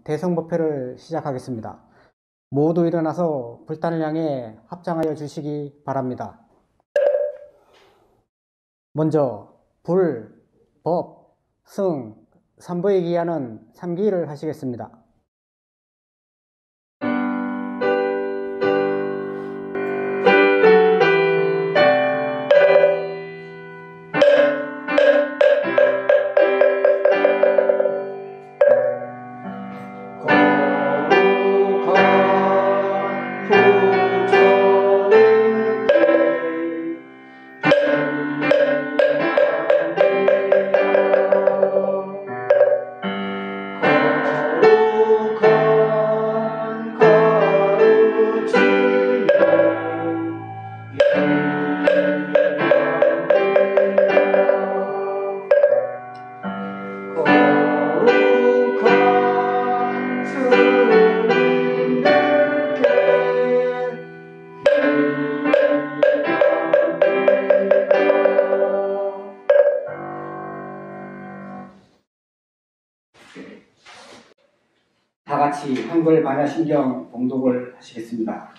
대성법회를 시작하겠습니다. 모두 일어나서 불단을 향해 합장하여 주시기 바랍니다. 먼저 불, 법, 승, 삼부에 기하는 삼기를 하시겠습니다. 다 같이 한글 반야신경 봉독을 하시겠습니다.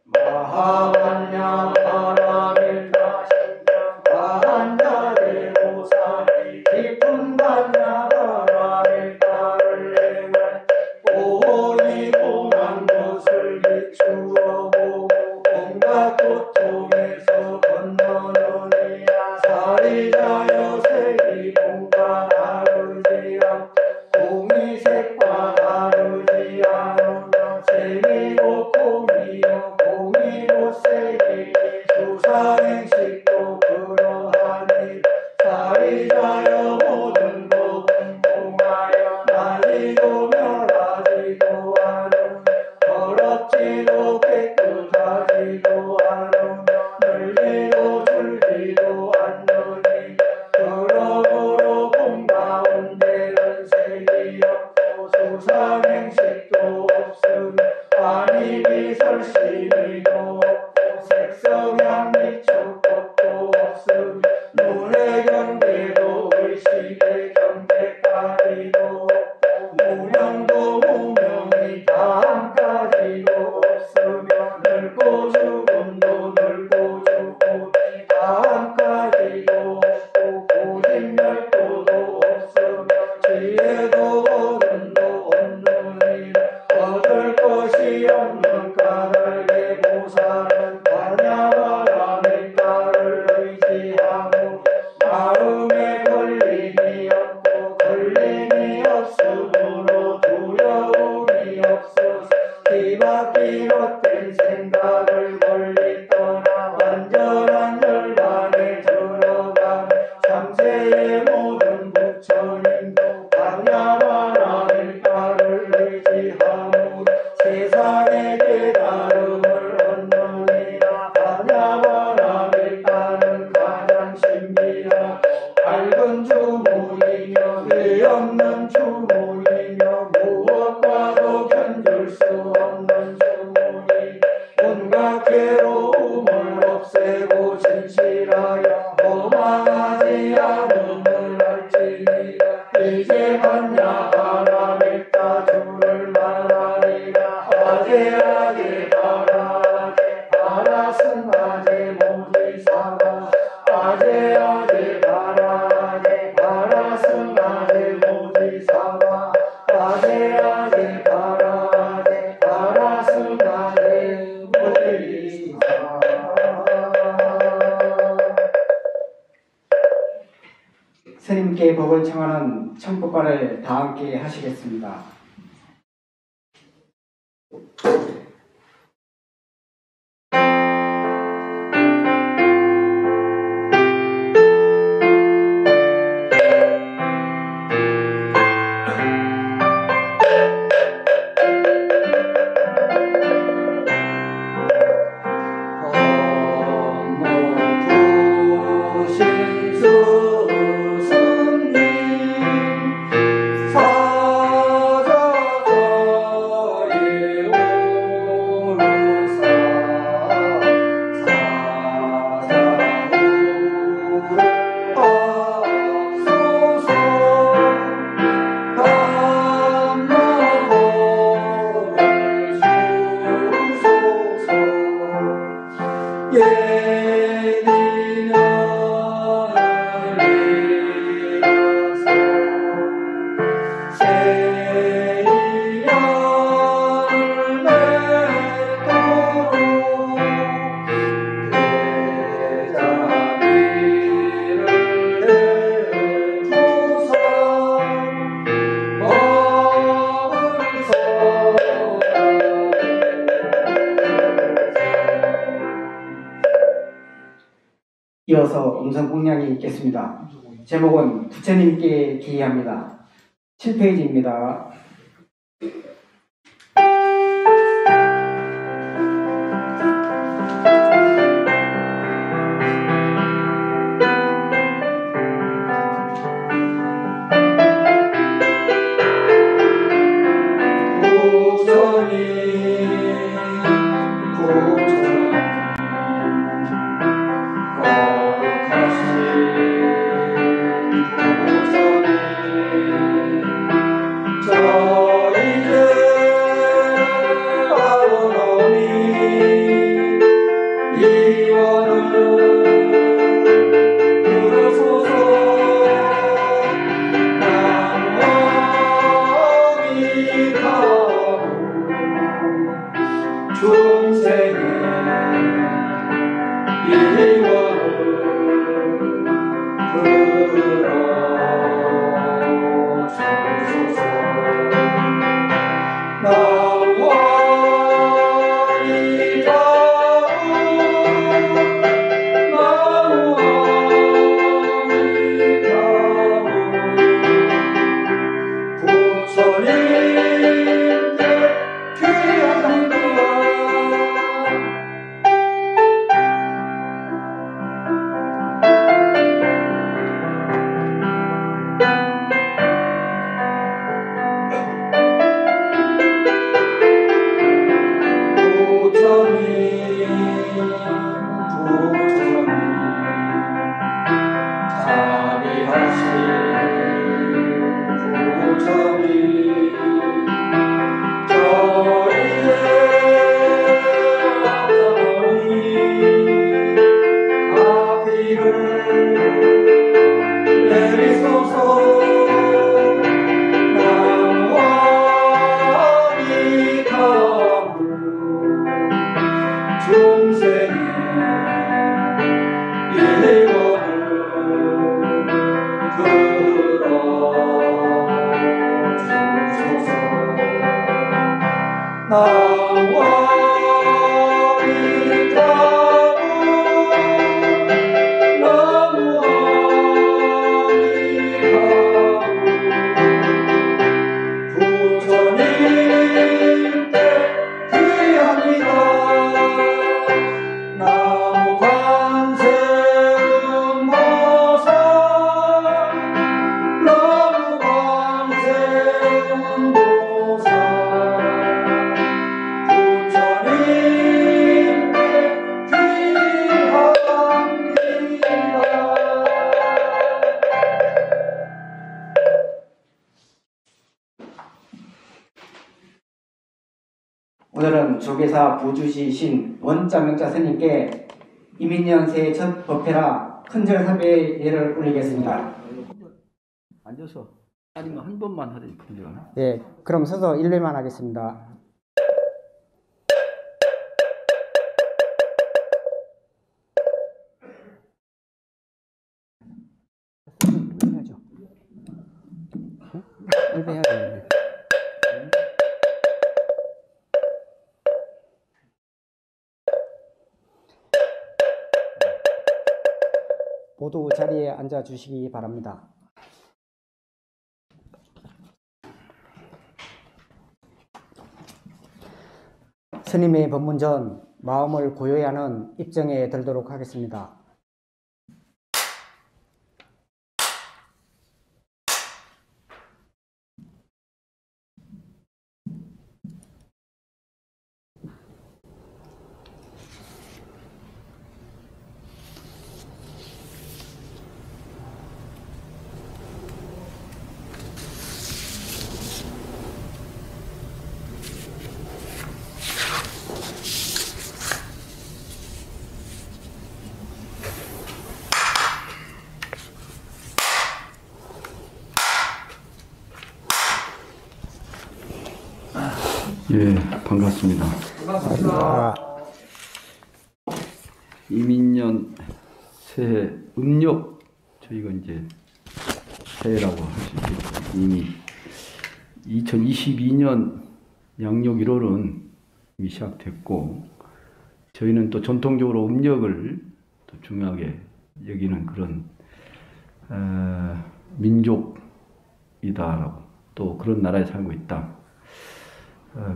마하반야 바라밀다 신경 반야대 보살이 깊은 반야 바라밀다를 행할 오니 공한 것을 비추어 보고 온갖 고통에서 건너느니라. 사리자여 색이 공과 다르지 않고 공이 색과 다르지 않으며 색이 곧 공이요 공이 곧 색이 수상행식도 그러하니. 사리자여 모든 법은 공하여 나지도 멸하지도 않으며 더럽지도 깨끗하지도 않으며 늘지도 줄지도 않느니. 그러므로 공 가운데는 색이 없고 수상행식도 없으며 안입이 설심이도 없고 색성향 미촉 것도 없으며 눈의 경계도 의식의 경계까지도 없고 무명도 무명이 다함까지도 없으며 늙고 죽음도 늙고 죽음이 다함까지도 없고 고집멸도도 없으며 지혜도 어른도 없느니라. 얻을 것이 없는 까닭에 보살은 반야바라밀다를 의지하고 마음에 걸림이 없고 걸림이 없으므로 두려움이 없어서 뒤바퀴 헛된 생각을 멀리 떠나 완전한 열반에 들어가며 삼세의 모든 부처님도 반야바라밀다를 의지하므로 세상의 깨달음을 얻느니라. 반야바라밀다는 가장 신비하고 밝은 주무이며 의 없는 주무이며 무엇과도 견줄 수 없는 주무이 온갖 괴로움을 없애고 진실하여 허망하지 않음을 알지니라. 이제 반야바라밀다 주를 말하리라. 아제아제 바라아제 바라승아제 모지사가 아제아제 바라아제 바라승아제 모지사가 아제아제 바라아제 바라승아제 모지사가. 스님께 법을 청하는 청법발을 다 함께 하시겠습니다. 신수 스님 사자 이어서 음성 공양이 있겠습니다. 제목은 부처님께 기이합니다. 7페이지입니다. 오늘은 조계사 부주시신 원자명자 스님께 이민년새의 첫 법회라 큰절삼배의 예를 올리겠습니다. 앉아서 아니면 한 번만 하되 큰절. 네, 그럼 서서 1회만 하겠습니다. 해야죠. 1회 해야 되는데. 모두 자리에 앉아 주시기 바랍니다. 스님의 법문 전 마음을 고요히 하는 입정에 들도록 하겠습니다. 예, 반갑습니다. 아, 이민년 새해 음력, 저희가 이제 새해라고 할 수 있겠죠. 이미 2022년 양력 1월은 이미 시작됐고, 저희는 또 전통적으로 음력을 또 중요하게 여기는 그런 민족이다라고, 또 그런 나라에 살고 있다.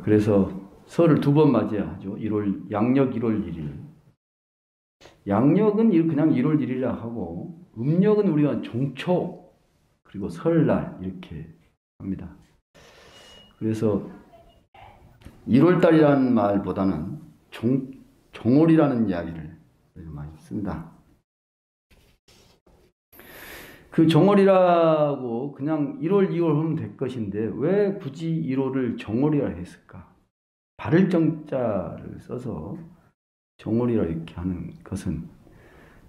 그래서 설을 2번 맞이하죠. 양력 1월 1일. 양력은 그냥 1월 1일이라 하고, 음력은 우리가 종초, 그리고 설날 이렇게 합니다. 그래서 1월달이라는 말보다는 종월이라는 이야기를 많이 씁니다. 그 정월이라고 그냥 1월, 2월 하면 될 것인데 왜 굳이 1월을 정월이라 했을까? 바를 정자를 써서 정월이라 이렇게 하는 것은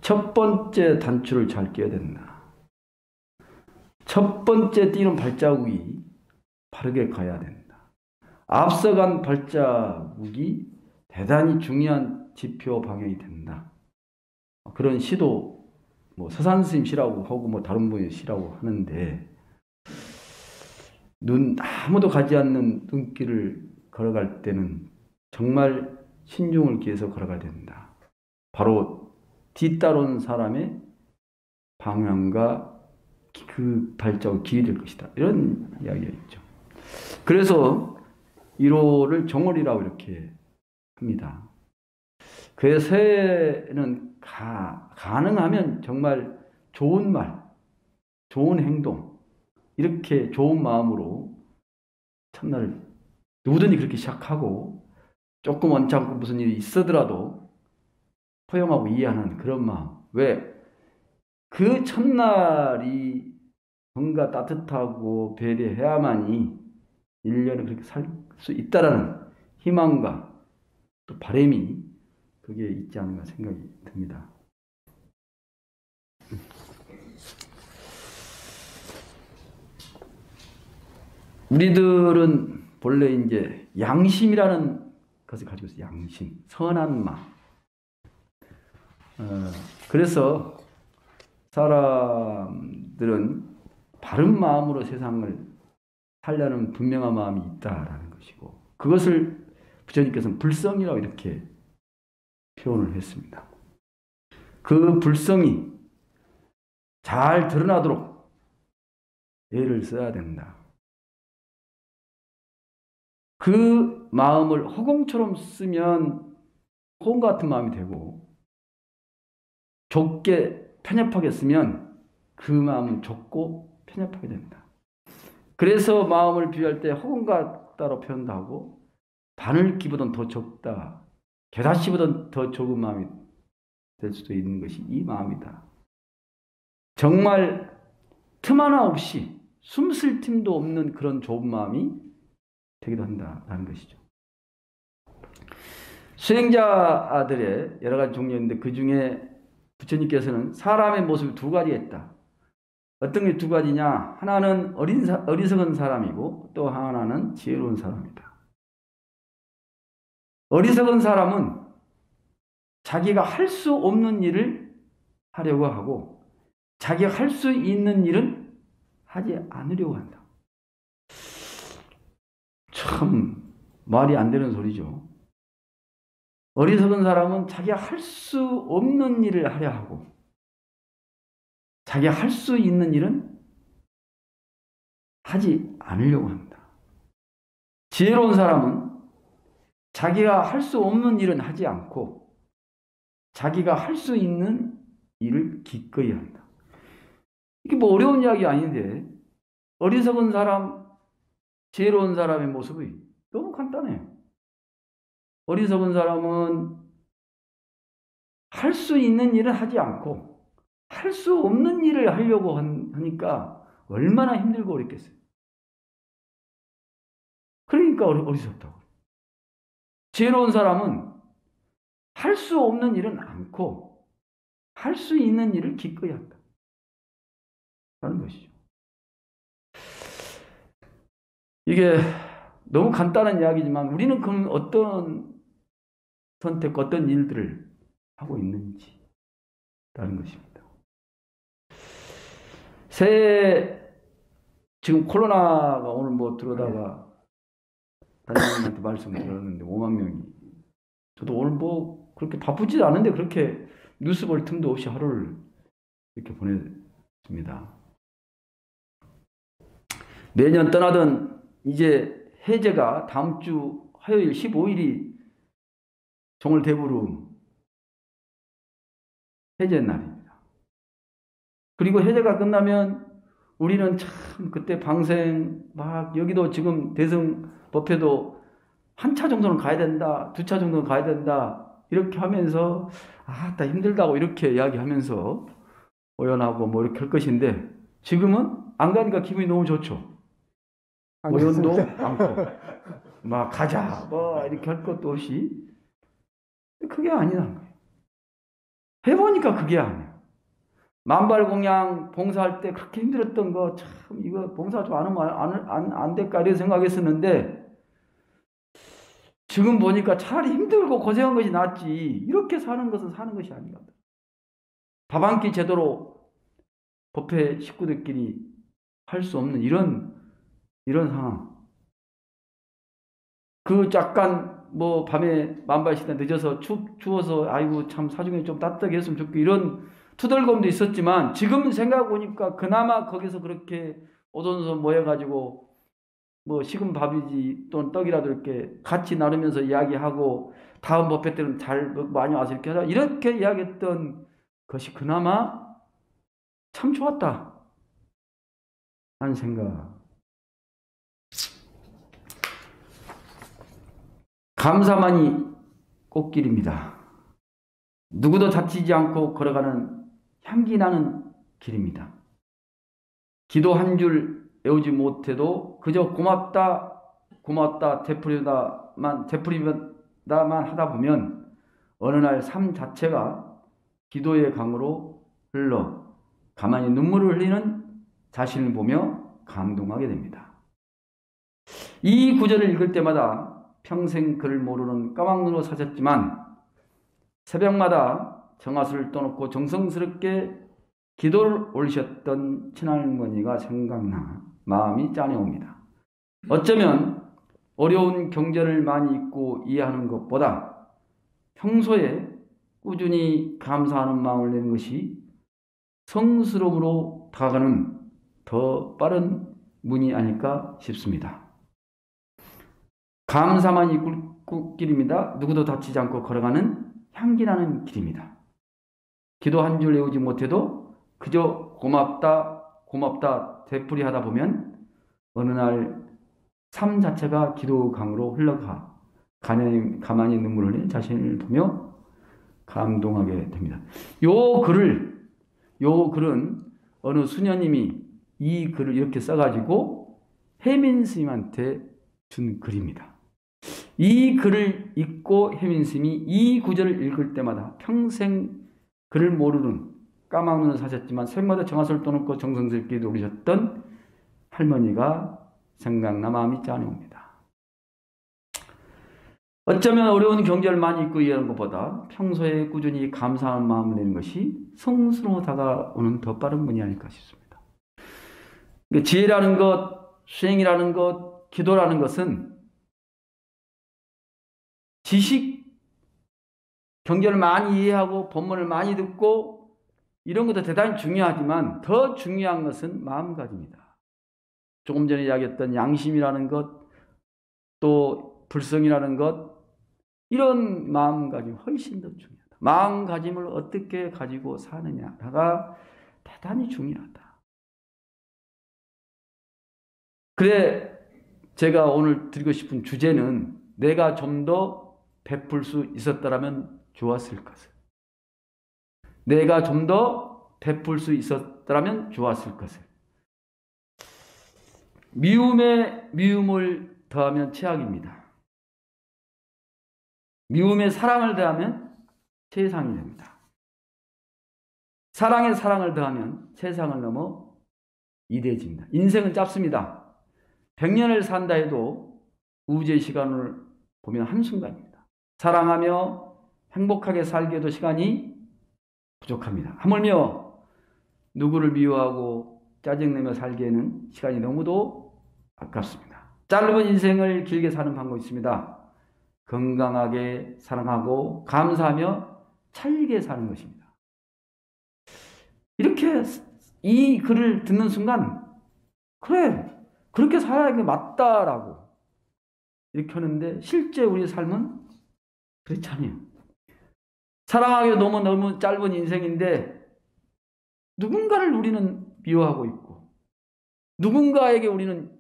첫 번째 단추를 잘 끼워야 된다. 첫 번째 뛰는 발자국이 바르게 가야 된다. 앞서간 발자국이 대단히 중요한 지표 방향이 된다. 그런 시도 서산스님 시라고 하고 다른 분의 시라고 하는데, 아무도 가지 않는 눈길을 걸어갈 때는 정말 신중을 기해서 걸어가야 된다. 바로 뒤따라온 사람의 방향과 그 발자국 길이 될 것이다. 이런 이야기가 있죠. 그래서 1월을 정월이라고 이렇게 합니다. 그 새해는 가능하면 정말 좋은 말, 좋은 행동, 이렇게 좋은 마음으로 첫날을 누구든지 그렇게 시작하고, 조금 언짢고 무슨 일이 있어더라도 포용하고 이해하는 그런 마음. 왜? 그 첫날이 뭔가 따뜻하고 배려해야만이 1년을 그렇게 살 수 있다라는 희망과 또 바람이 그게 있지 않은가 생각이 듭니다. 우리들은 본래 이제 양심이라는 것을 가지고 있어요. 양심, 선한 마음. 그래서 사람들은 바른 마음으로 세상을 살려는 분명한 마음이 있다라는 것이고, 그것을 부처님께서는 불성이라고 이렇게 표현을 했습니다. 그 불성이 잘 드러나도록 애를 써야 된다. 그 마음을 허공처럼 쓰면 허공 같은 마음이 되고, 좁게 편협하게 쓰면 그 마음은 좁고 편협하게 된다. 그래서 마음을 비유할 때 허공 같다로 표현도 하고, 바늘기보다는 더 좁다, 겨자씨보다는 더 좁은 마음이 될 수도 있는 것이 이 마음이다. 정말 틈 하나 없이 숨쉴 틈도 없는 그런 좁은 마음이 되기도 한다는 것이죠. 수행자들의 여러 가지 종류인데, 그 중에 부처님께서는 사람의 모습이 2가지가 있다. 어떤 게 2가지냐? 하나는 어리석은 사람이고, 또 하나는 지혜로운 사람이다. 어리석은 사람은 자기가 할 수 없는 일을 하려고 하고, 자기가 할 수 있는 일은 하지 않으려고 한다. 참 말이 안 되는 소리죠. 어리석은 사람은 자기가 할 수 없는 일을 하려 하고, 자기가 할 수 있는 일은 하지 않으려고 합니다. 지혜로운 사람은 자기가 할 수 없는 일은 하지 않고, 자기가 할 수 있는 일을 기꺼이 한다. 이게 어려운 이야기 아닌데, 어리석은 사람, 지혜로운 사람의 모습이 너무 간단해요. 어리석은 사람은 할 수 있는 일은 하지 않고 할 수 없는 일을 하려고 하니까 얼마나 힘들고 어렵겠어요. 그러니까 어리석다고. 지혜로운 사람은 할 수 없는 일은 않고 할 수 있는 일을 기꺼이 한다. 라는 것이죠. 이게 너무 간단한 이야기지만 우리는 그럼 어떤 선택, 어떤 일들을 하고 있는지 라는 것입니다. 지금 코로나가 오늘 뭐 들어다가 단장님한테 말씀을 들었는데 5만 명이. 저도 오늘 뭐 그렇게 바쁘지 않은데 그렇게 뉴스 볼 틈도 없이 하루를 이렇게 보냈습니다. 매년 떠나던 이제 해제가 다음 주 화요일 15일이 종을대부름 해제 날입니다. 그리고 해제가 끝나면 우리는 참 그때 방생 막 여기도 지금 대승법회도 한 차 정도는 가야 된다, 2차 정도는 가야 된다 이렇게 하면서 나 힘들다고 이렇게 이야기하면서 오연하고 뭐 이렇게 할 것인데 지금은 안 가니까 기분이 너무 좋죠. 오연도 않고 막 가자 뭐 이렇게 할 것도 없이. 그게 아니라는 거예요. 해보니까 그게 아니에요. 만발공양 봉사할 때 그렇게 힘들었던 거 참 이거 봉사 좀 안 하면 안 될까 이런 생각했었는데 지금 보니까 차라리 힘들고 고생한 것이 낫지 이렇게 사는 것은 사는 것이 아닌가. 밥 한 끼 제대로 법회 식구들끼리 할 수 없는 이런 상황. 그 잠깐 뭐 밤에 만발시간 늦어서 추워서 아이고 참 사중에 좀 따뜻하게 했으면 좋겠고 이런 투덜검도 있었지만 지금 생각해보니까 그나마 거기서 그렇게 오돈손 모여가지고 뭐 식은 밥이지 또는 떡이라도 이렇게 같이 나누면서 이야기하고 다음 법회 때는 잘 많이 와서 이렇게 하자 이렇게 이야기했던 것이 그나마 참 좋았다 하는 생각. 감사만이 꽃길입니다. 누구도 다치지 않고 걸어가는 향기 나는 길입니다. 기도 한 줄 외우지 못해도 그저 고맙다 되풀이다만 하다 보면 어느 날 삶 자체가 기도의 강으로 흘러 가만히 눈물을 흘리는 자신을 보며 감동하게 됩니다. 이 구절을 읽을 때마다 평생 글을 모르는 까막눈으로 사셨지만 새벽마다 정화수를 떠놓고 정성스럽게 기도를 올리셨던 친할머니가 생각나 마음이 짠해옵니다. 어쩌면 어려운 경전을 많이 읽고 이해하는 것보다 평소에 꾸준히 감사하는 마음을 내는 것이 성스러움으로 다가가는 더 빠른 문이 아닐까 싶습니다. 감사만이 꽃길입니다. 누구도 다치지 않고 걸어가는 향기나는 길입니다. 기도 한 줄 외우지 못해도 그저 고맙다 되풀이하다 보면 어느 날 삶 자체가 기도 강으로 흘러가 가만히 눈물을 흘리는 자신을 보며 감동하게 됩니다. 요 글은 어느 수녀님이 이 글을 이렇게 써가지고 혜민 스님한테 준 글입니다. 이 글을 읽고 혜민 스님이 이 구절을 읽을 때마다 평생 글을 모르는 까막눈을 사셨지만 새벽마다 정화수를 떠놓고 정성스럽게 노리셨던 할머니가 생각나 마음이 짠해옵니다. 어쩌면 어려운 경제를 많이 읽고 이해하는 것보다 평소에 꾸준히 감사하는 마음을 내는 것이 성스러워 다가오는 더 빠른 문이 아닐까 싶습니다. 지혜라는 것, 수행이라는 것, 기도라는 것은 지식, 경전을 많이 이해하고 법문을 많이 듣고 이런 것도 대단히 중요하지만 더 중요한 것은 마음가짐이다. 조금 전에 이야기했던 양심이라는 것, 또 불성이라는 것, 이런 마음가짐이 훨씬 더 중요하다. 마음가짐을 어떻게 가지고 사느냐가 대단히 중요하다. 그래 제가 오늘 드리고 싶은 주제는 내가 좀 더 베풀 수 있었더라면 좋았을 것을. 내가 좀 더 베풀 수 있었더라면 좋았을 것을. 미움에 미움을 더하면 최악입니다. 미움에 사랑을 더하면 세상이 됩니다. 사랑에 사랑을 더하면 세상을 넘어 이대해집니다. 인생은 짧습니다. 100년을 산다 해도 우주의 시간을 보면 한순간입니다. 사랑하며 행복하게 살기에도 시간이 부족합니다. 하물며 누구를 미워하고 짜증내며 살기에는 시간이 너무도 아깝습니다. 짧은 인생을 길게 사는 방법이 있습니다. 건강하게 사랑하고 감사하며 찰지게 사는 것입니다. 이렇게 이 글을 듣는 순간 그래 그렇게 살아야 게 맞다라고 이렇게 하는데 실제 우리의 삶은 그렇지 않아요. 사랑하기 너무 짧은 인생인데 누군가를 우리는 미워하고 있고 누군가에게 우리는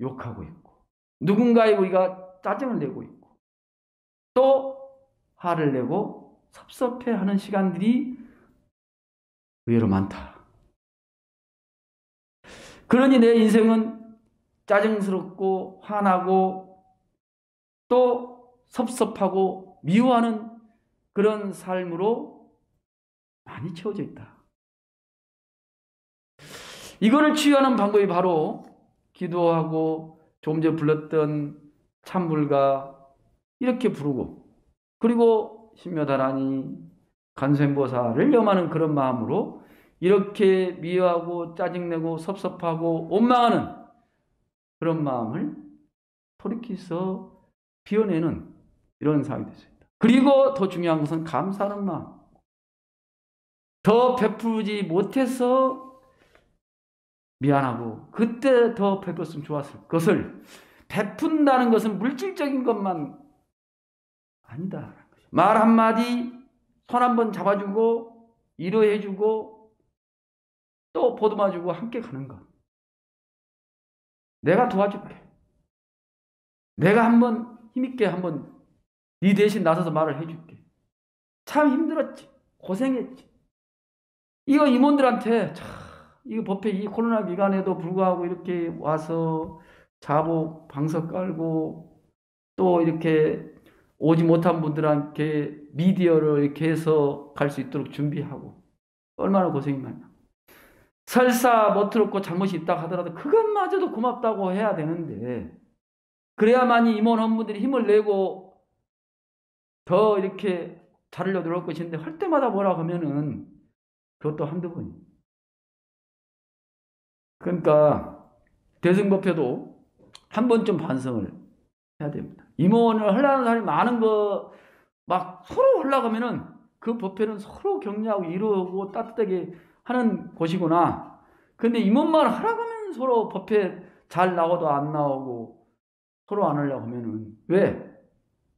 욕하고 있고 누군가에게 우리가 짜증을 내고 있고 또 화를 내고 섭섭해하는 시간들이 의외로 많다. 그러니 내 인생은 짜증스럽고 화나고 또 섭섭하고 미워하는 그런 삶으로 많이 채워져 있다. 이거를 치유하는 방법이 바로 기도하고 조금 전에 불렀던 찬불가 이렇게 부르고 그리고 신묘다라니 관세음보살을 염하는 그런 마음으로 이렇게 미워하고 짜증내고 섭섭하고 원망하는 그런 마음을 돌이켜서 비워내는 이런 상황이 됐습니다. 그리고 더 중요한 것은 감사하는 마음. 더 베풀지 못해서 미안하고 그때 더 베풀었으면 좋았을 것을 베푼다는 것은 물질적인 것만 아니다. 말 한마디 손 한번 잡아주고 위로해주고 또 보듬어주고 함께 가는 것. 내가 도와줄게. 내가 한번 힘있게 한번 네 대신 나서서 말을 해줄게. 참 힘들었지. 고생했지. 이거 임원들한테 참 이거 법회 이 코로나 기간에도 불구하고 이렇게 와서 자복 방석 깔고 또 이렇게 오지 못한 분들한테 미디어를 이렇게 해서 갈 수 있도록 준비하고 얼마나 고생이 많냐. 설사 멋들었고 잘못이 있다 하더라도 그것마저도 고맙다고 해야 되는데 그래야만이 임원 헌분들이 힘을 내고 더 이렇게 자르려 들어올 것인데 할 때마다 뭐라 하면은 그것도 한두 번이. 그러니까 대승법회도 한 번쯤 반성을 해야 됩니다. 임원을 하려는 사람이 많은 거 막 서로 하려고 하면은 그 법회는 서로 격려하고 이루고 따뜻하게 하는 곳이구나. 근데 임원만 하라고 하면 서로 법회 잘 나오도 안 나오고 서로 안 하려고 하면은 왜?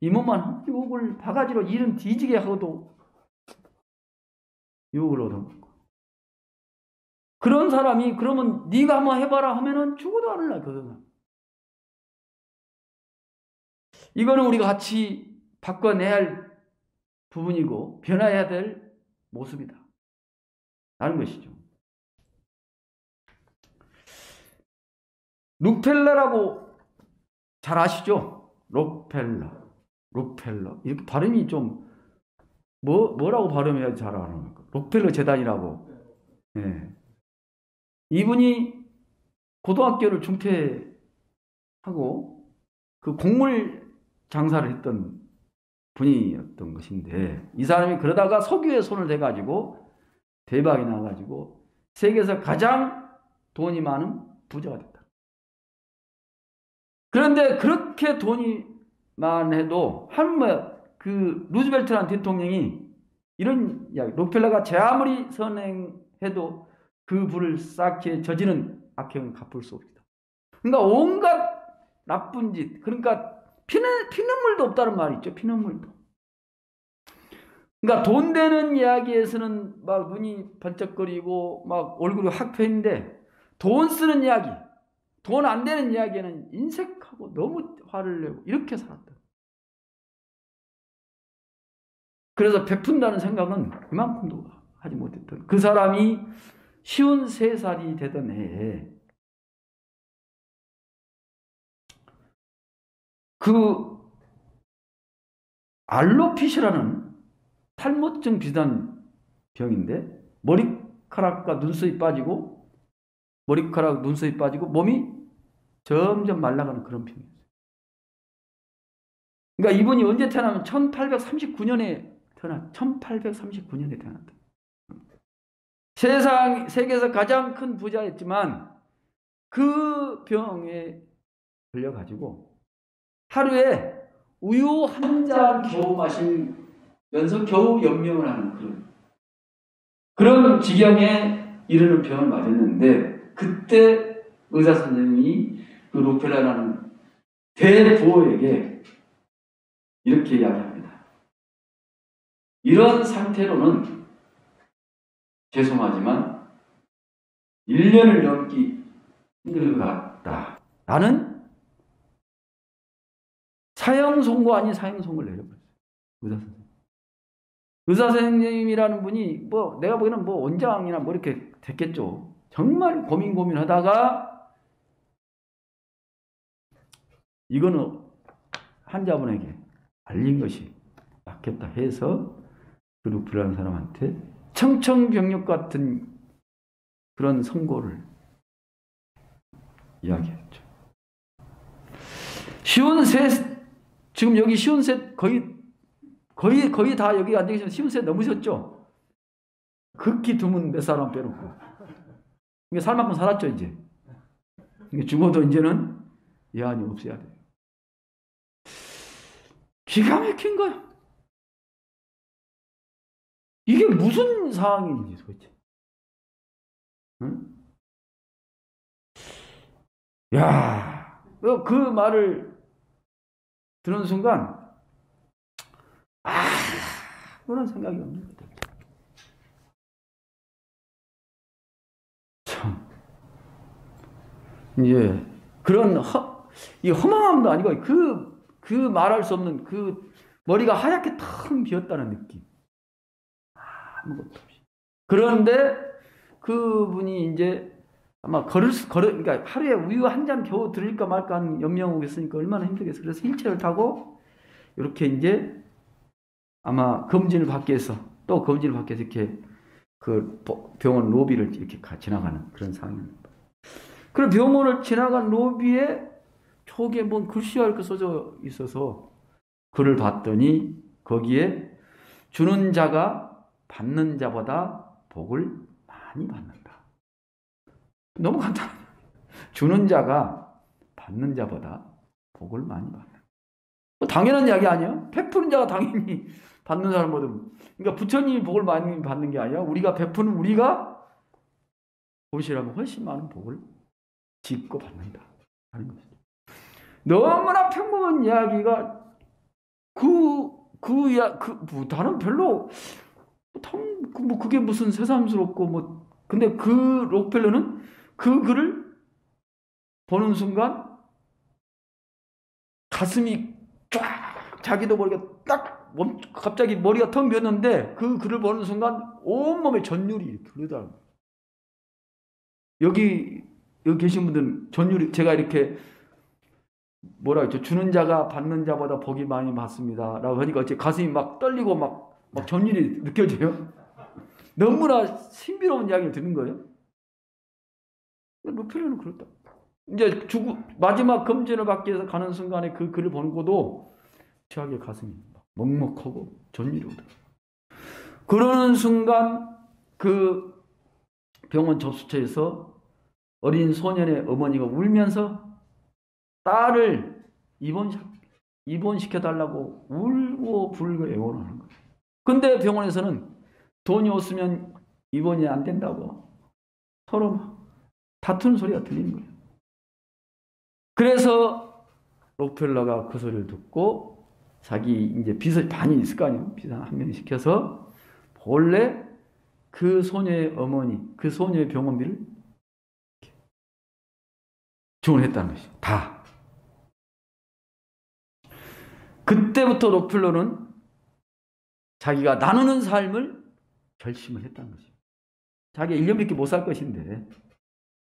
임원만 욕을 바가지로 일은 뒤지게 하고도 욕을 얻어먹고 그런 사람이 그러면 네가 한번 해봐라 하면은 죽어도 안 할라 그거는. 이거는 우리가 같이 바꿔내야 할 부분이고 변화해야 될 모습이다 라는 것이죠. 록펠러라고 잘 아시죠? 록펠러 이렇게 발음이 좀 뭐라고 발음해야 잘 아는 겁니까? 록펠러 재단이라고. 네. 이분이 고등학교를 중퇴하고 그 곡물 장사를 했던 분이었던 것인데 이 사람이 그러다가 석유에 손을 대가지고 대박이 나가지고 세계에서 가장 돈이 많은 부자가 됐다. 그런데 그렇게 돈이 많아도 그 루즈벨트라는 대통령이 이런 이야기, 록펠러가 제 아무리 선행해도 그 불을 쌓게 저지른 악행을 갚을 수 없다. 그러니까 온갖 나쁜 짓, 그러니까 피눈물도 없다는 말이 있죠. 피눈물도. 그러니까 돈 되는 이야기에서는 막 눈이 번쩍거리고 막 얼굴이 확 펴있는데 돈 쓰는 이야기, 돈 안 되는 이야기에는 인색하고 너무 화를 내고 이렇게 살았다. 그래서 베푼다는 생각은 그만큼도 하지 못했던 그 사람이 53살이 되던 해에 그 알로피시라는 탈모증 비슷한 병인데 머리카락과 눈썹이 빠지고 머리카락 눈썹이 빠지고 몸이 점점 말라가는 그런 병이었어요. 그러니까 이분이 언제 태어나면 1839년에 태어났다. 1839년에 태어났다. 세계에서 가장 큰 부자였지만 그 병에 걸려가지고 하루에 우유 한 잔 겨우 마시면서 겨우 연명을 하는 그런 지경에 이르는 병을 맞았는데, 그때 의사 선생님이 그 록펠러라는 대부호에게 이렇게 이야기합니다. 이런 상태로는 죄송하지만 1년을 넘기 힘들 것 같다. 나는 사형 선고 아닌 사형 선고를 내려버렸어요. 의사 선생님. 의사 선생님이라는 분이 뭐 내가 보기에는 뭐 원장이나 뭐 이렇게 됐겠죠. 정말 고민하다가 이거는 환자분에게 알린 것이 맞겠다 해서 그 루프라는 사람한테 청천벽력 같은 그런 선고를 이야기했죠. 지금 여기 시온셋 거의 다 여기 안 계시면 시온셋 넘으셨죠? 극히 드문 몇 사람 빼놓고. 이게 살 만큼 살았죠, 이제. 죽어도 이제는 예한이 없어야 돼요. 기가 막힌 거야. 이게 무슨 상황인지 도대체. 응? 야, 그 말을 듣는 순간 그런 생각이 없는 거죠. 참, 이제 그런 이 허망함도 아니고 그 말할 수 없는 그 머리가 하얗게 텅 비었다는 느낌. 아무것도 없이. 그런데 그분이 이제 아마 그러니까 하루에 우유 한 잔 겨우 들을까 말까 하는 연명하고 있으니까 얼마나 힘들겠어. 그래서 휠체어를 타고 이렇게 이제 아마 검진을 받기 위해서 이렇게 그 병원 로비를 이렇게 지나가는 그런 상황입니다. 그럼 병원을 지나간 로비에 쪽에 뭔 글씨가 이렇게 써져 있어서 글을 봤더니 거기에 주는 자가 받는 자보다 복을 많이 받는다. 너무 간단해. 주는 자가 받는 자보다 복을 많이 받는다. 뭐 당연한 이야기 아니에요? 베푸는 자가 당연히 받는 사람보다. 그러니까 부처님이 복을 많이 받는 게 아니라 우리가 베푸는 우리가 보시라면 훨씬 많은 복을 짓고 받는다 하는 것이죠. 너무나 평범한 이야기가 다른 별로 그게 무슨 새삼스럽고 근데 그 록펠러는 그 글을 보는 순간 가슴이 쫙, 자기도 모르게 갑자기 머리가 텅 비었는데 그 글을 보는 순간 온몸에 전율이 이렇게 흐르더라고요. 여기 계신 분들은 전율이, 제가 이렇게 뭐라 했죠? 주는 자가 받는 자보다 복이 많이 받습니다 라고 하니까 어째 가슴이 막 떨리고 막 전율이 느껴져요. 너무나 신비로운 이야기를 듣는 거예요. 루펠러는 그렇다. 이제 마지막 검진을 받기 위해서 가는 순간에 그 글을 보고도 최악의 가슴이 먹먹하고 전율이 오더라고요. 그러는 순간 그 병원 접수처에서 어린 소년의 어머니가 울면서 딸을 입원시켜달라고 울고 불고 애원하는 거예요. 근데 병원에서는 돈이 없으면 입원이 안 된다고 서로 막 다투는 소리가 들리는 거예요. 그래서 록펠러가 그 소리를 듣고 자기 이제 반이 있을 거 아니에요. 비서 한 명 시켜서 본래 그 소녀의 어머니, 그 소녀의 병원비를 지원했다는 것이죠. 다. 그때부터 록펠러는 자기가 나누는 삶을 결심을 했다는 것이죠. 자기가 1년밖에 못 살 것인데.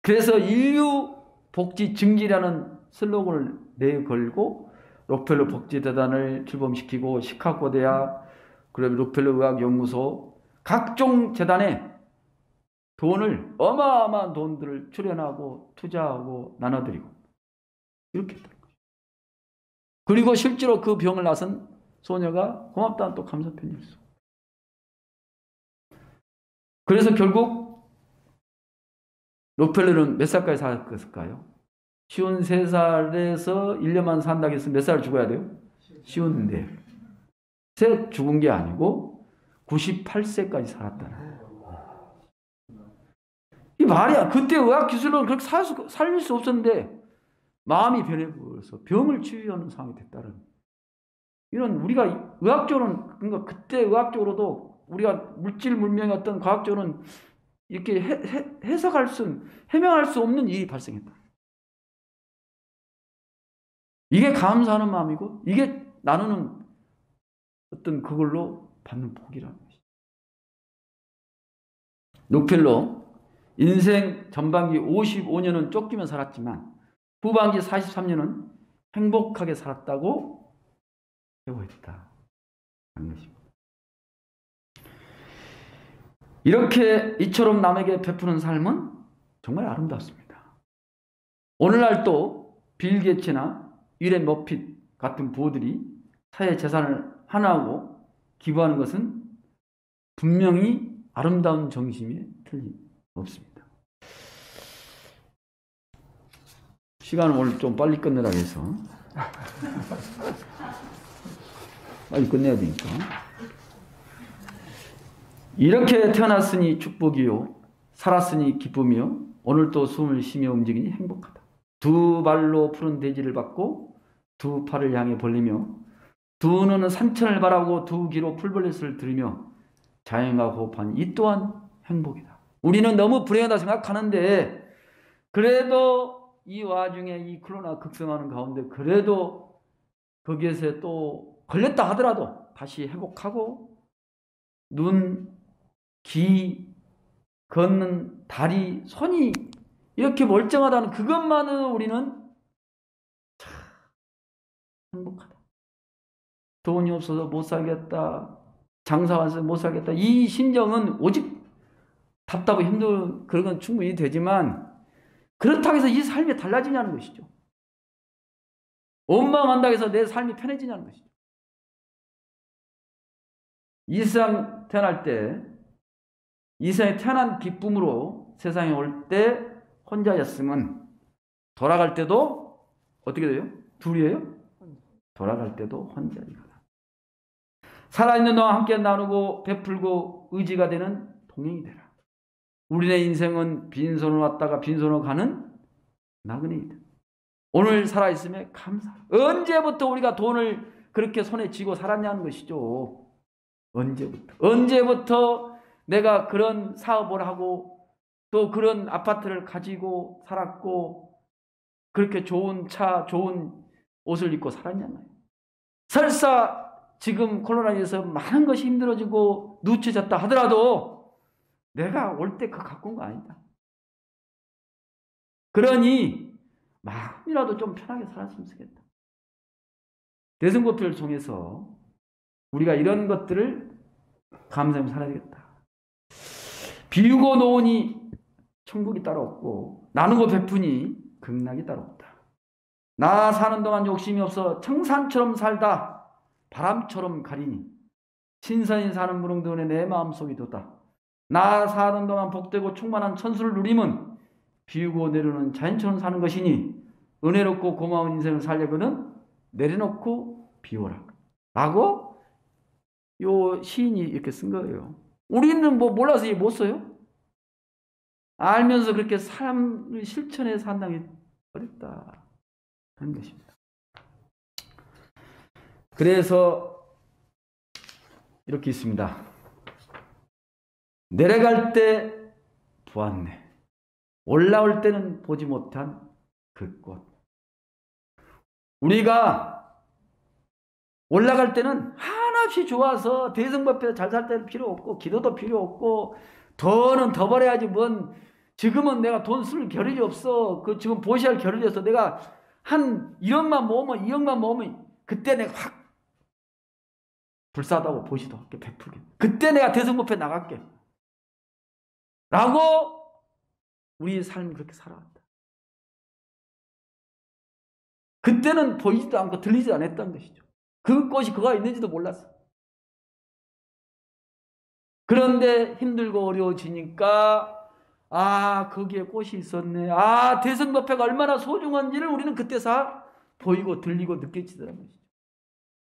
그래서 인류 복지 증진이라는 슬로건을 내걸고 록펠러 복지재단을 출범시키고 시카고 대학, 그리고 록펠러 의학연구소 각종 재단에 돈을, 어마어마한 돈들을 출연하고 투자하고 나눠드리고 이렇게 했다는 거예요. 그리고 실제로 그 병을 나선 소녀가 고맙다는 또 감사 편지를 써. 그래서 결국 록펠러는 몇 살까지 살았을까요? 53살에서 1년만 산다고 해서 몇 살 죽어야 돼요? 54. 세 죽은 게 아니고 98세까지 살았다는 거예요. 이 말이야. 그때 의학 기술로는 그렇게 살릴 수 없었는데 마음이 변해버려서 병을 치유하는 상황이 됐다는 이런 우리가 의학적으로는 그러니까 그때 의학적으로도 우리가 물질 문명의 어떤 과학적으로는 이렇게 해명할 수 없는 일이 발생했다. 이게 감사하는 마음이고 이게 나누는 어떤 그걸로 받는 복이라는 것이죠. 록펠러 인생 전반기 55년은 쫓기며 살았지만 후반기 43년은 행복하게 살았다고 배워있다 하는 것입니다. 이렇게 이처럼 남에게 베푸는 삶은 정말 아름답습니다. 오늘날 또 빌 게이츠나 위렌 버핏 같은 부호들이 사회 재산을 하나하고 기부하는 것은 분명히 아름다운 정심이 틀림없습니다. 시간을 오늘 좀 빨리 끝내라고 해서 빨리 끝내야 되니까. 이렇게 태어났으니 축복이요 살았으니 기쁨이요 오늘 또 숨을 쉬며 움직이니 행복하다. 두 발로 푸른 대지를 밟고 두 팔을 향해 벌리며 두 눈은 산천을 바라고 두 귀로 풀벌레를 들으며 자연과 호흡한 이 또한 행복이다. 우리는 너무 불행하다 생각하는데 그래도 이 와중에 이 코로나 극성하는 가운데 그래도 거기에서 또 걸렸다 하더라도 다시 회복하고 눈, 귀, 걷는 다리, 손이 이렇게 멀쩡하다는 그것만으로 우리는 참 행복하다. 돈이 없어서 못 살겠다. 장사 와서 못 살겠다. 이 심정은 오직 답답하고 힘든 그런 건 충분히 되지만 그렇다고 해서 이 삶이 달라지냐는 것이죠. 원망한다고 해서 내 삶이 편해지냐는 것이죠. 이 세상 태어날 때 이 세상에 태어난 기쁨으로 세상에 올 때 혼자였으면 돌아갈 때도 어떻게 돼요? 둘이에요? 돌아갈 때도 혼자이거나 살아있는 동안 함께 나누고 베풀고 의지가 되는 동행이 되라. 우리의 인생은 빈손으로 왔다가 빈손으로 가는 나그네이다. 오늘 살아있음에 감사. 언제부터 우리가 돈을 그렇게 손에 쥐고 살았냐는 것이죠. 언제부터 내가 그런 사업을 하고 또 그런 아파트를 가지고 살았고 그렇게 좋은 차, 좋은 옷을 입고 살았냐나요. 설사 지금 코로나에서 많은 것이 힘들어지고 누쳐졌다 하더라도 내가 올 때 그거 갖고 온 거 아니다. 그러니 마음이라도 좀 편하게 살았으면 좋겠다. 대승보표를 통해서 우리가 이런 것들을 감사하며 살아야 되겠다. 비우고 놓으니 천국이 따로 없고 나누고 베푸니 극락이 따로 없다. 나 사는 동안 욕심이 없어 청산처럼 살다 바람처럼 가리니 신선히 사는 무릉도원에 내 마음속이 돋다. 나 사는 동안 복되고 충만한 천수를 누리면 비우고 내려놓는 자연처럼 사는 것이니 은혜롭고 고마운 인생을 살려거든 내려놓고 비워라 라고 요 시인이 이렇게 쓴 거예요. 우리는 뭐 몰라서 못 써요? 알면서 그렇게 삶을 실천해 산다는 게 어렵다 하는 것입니다. 그래서 이렇게 있습니다. 내려갈 때 보았네. 올라올 때는 보지 못한 그 꽃. 우리가 올라갈 때는 한없이 좋아서 대승법에서 잘 살 때는 필요 없고 기도도 필요 없고 더는 더 벌어야지 뭔 지금은 내가 돈 쓸 겨를이 없어. 그 지금 보시할 겨를이 없어. 내가 한 1억만 모으면 2억만 모으면 그때 내가 확 불사하다고 보시도 할게 베풀게. 그때 내가 대승법에 나갈게. 라고 우리의 삶은 그렇게 살아왔다. 그때는 보이지도 않고 들리지도 않았던 것이죠. 그 꽃이 그가 있는지도 몰랐어. 그런데 힘들고 어려워지니까 거기에 꽃이 있었네. 대성법회가 얼마나 소중한지를 우리는 그때서 보이고 들리고 느껴지더라는 것이죠.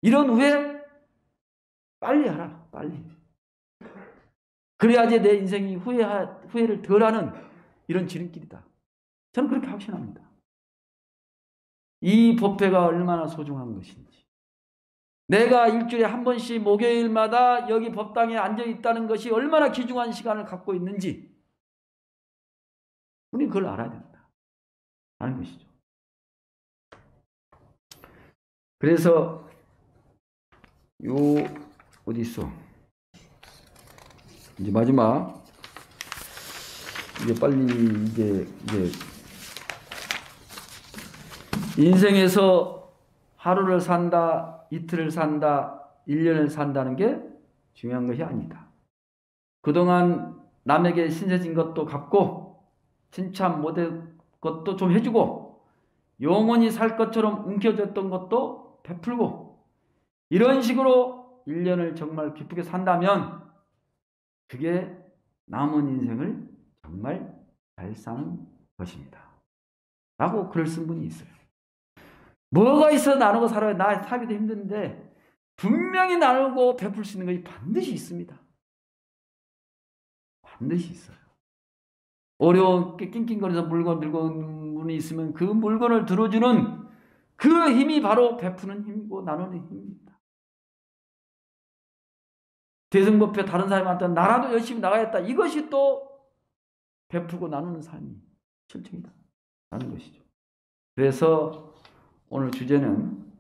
이런 후에 빨리 하라. 빨리. 그래야지 내 인생이 후회를 덜하는 이런 지름길이다. 저는 그렇게 확신합니다. 이 법회가 얼마나 소중한 것인지. 내가 일주일에 한 번씩 목요일마다 여기 법당에 앉아 있다는 것이 얼마나 귀중한 시간을 갖고 있는지 우리는 그걸 알아야 된다. 아는 것이죠. 그래서 어디 있어? 이제 마지막 이제 빨리 이제 인생에서 하루를 산다, 이틀을 산다, 1년을 산다는 게 중요한 것이 아니다. 그동안 남에게 신세진 것도 갚고 칭찬 못한 것도 좀 해주고 영원히 살 것처럼 움켜졌던 것도 베풀고 이런 식으로 1년을 정말 기쁘게 산다면 그게 남은 인생을 정말 잘 사는 것입니다. 라고 글을 쓴 분이 있어요. 뭐가 있어 나누고 살아야 나 살기도 힘든데 분명히 나누고 베풀 수 있는 것이 반드시 있습니다. 반드시 있어요. 어려운 낑낑거려서 물건 들고 분이 있으면 그 물건을 들어주는 그 힘이 바로 베푸는 힘이고 나누는 힘입니다. 대승법회 다른 사람한테 나라도 열심히 나가야겠다. 이것이 또 베푸고 나누는 삶이 실정이다. 라는 것이죠. 그래서 오늘 주제는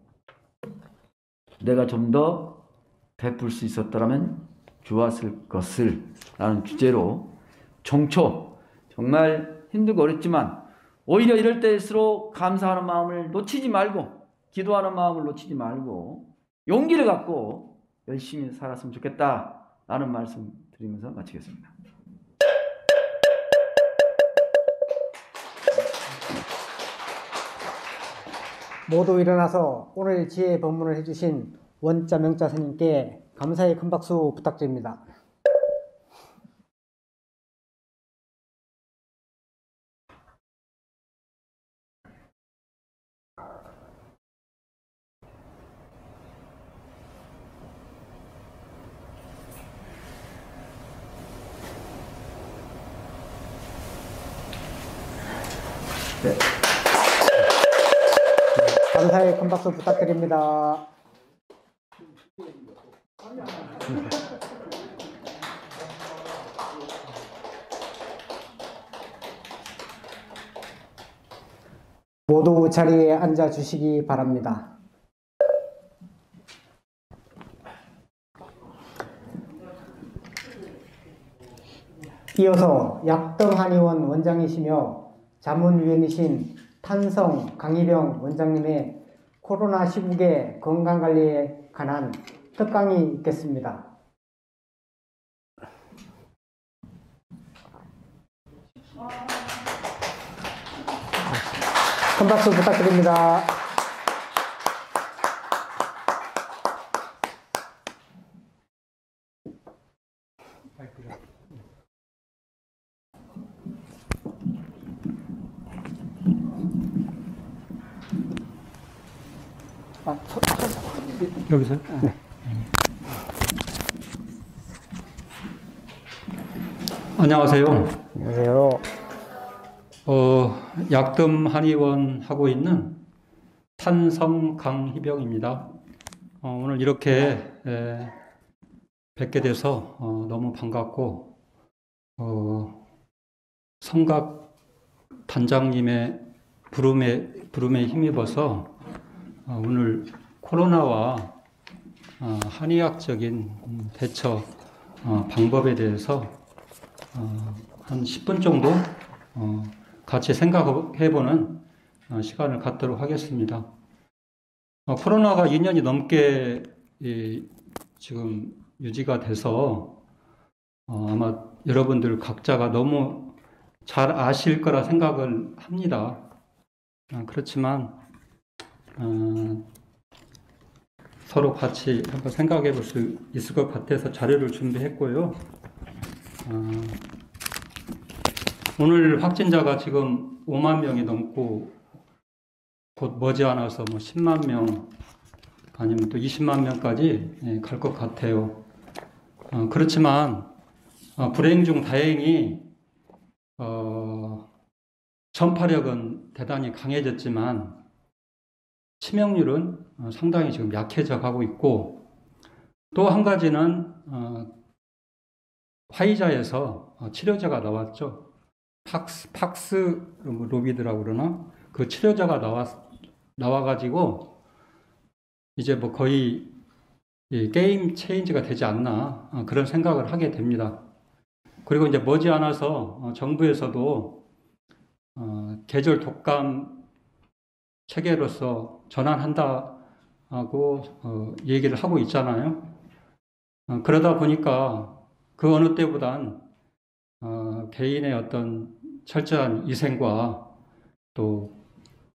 내가 좀 더 베풀 수 있었더라면 좋았을 것을 라는 주제로 종초 정말 힘들고 어렵지만 오히려 이럴 때일수록 감사하는 마음을 놓치지 말고 기도하는 마음을 놓치지 말고 용기를 갖고 열심히 살았으면 좋겠다 라는 말씀 드리면서 마치겠습니다. 모두 일어나서 오늘 지혜 법문을 해주신 원자 명자 스님께 감사의 큰 박수 부탁드립니다. 네. 감사의 큰 박수 부탁드립니다. 모두 자리에 앉아 주시기 바랍니다. 이어서 약등한의원 원장이시며 자문위원이신 탄성 강희병 원장님의 코로나 시국의 건강관리에 관한 특강이 있겠습니다. 큰 박수 부탁드립니다. 여기서? 네. 안녕하세요. 안녕하세요. 약뜸 한의원 하고 있는 탄성 강희병입니다. 오늘 이렇게 뵙게 돼서 너무 반갑고 성각 단장님의 부름에 힘입어서 오늘 코로나와 한의학적인 대처 방법에 대해서 한 10분 정도 같이 생각해보는 시간을 갖도록 하겠습니다. 코로나가 2년이 넘게 지금 유지가 돼서 아마 여러분들 각자가 너무 잘 아실 거라 생각을 합니다. 그렇지만 서로 같이 한번 생각해 볼 수 있을 것 같아서 자료를 준비했고요. 오늘 확진자가 지금 5만 명이 넘고 곧 머지않아서 뭐 10만 명 아니면 또 20만 명까지 갈 것 같아요. 그렇지만 불행 중 다행히 전파력은 대단히 강해졌지만 치명률은 상당히 지금 약해져 가고 있고, 또 한 가지는 화이자에서 치료제가 나왔죠. 팍스로비드라고 그러나? 그 치료제가 나와가지고 이제 뭐 거의 게임 체인지가 되지 않나 그런 생각을 하게 됩니다. 그리고 이제 머지않아서 정부에서도 계절 독감 체계로서 전환한다고 얘기를 하고 있잖아요. 그러다 보니까 그 어느 때보단 개인의 어떤 철저한 위생과 또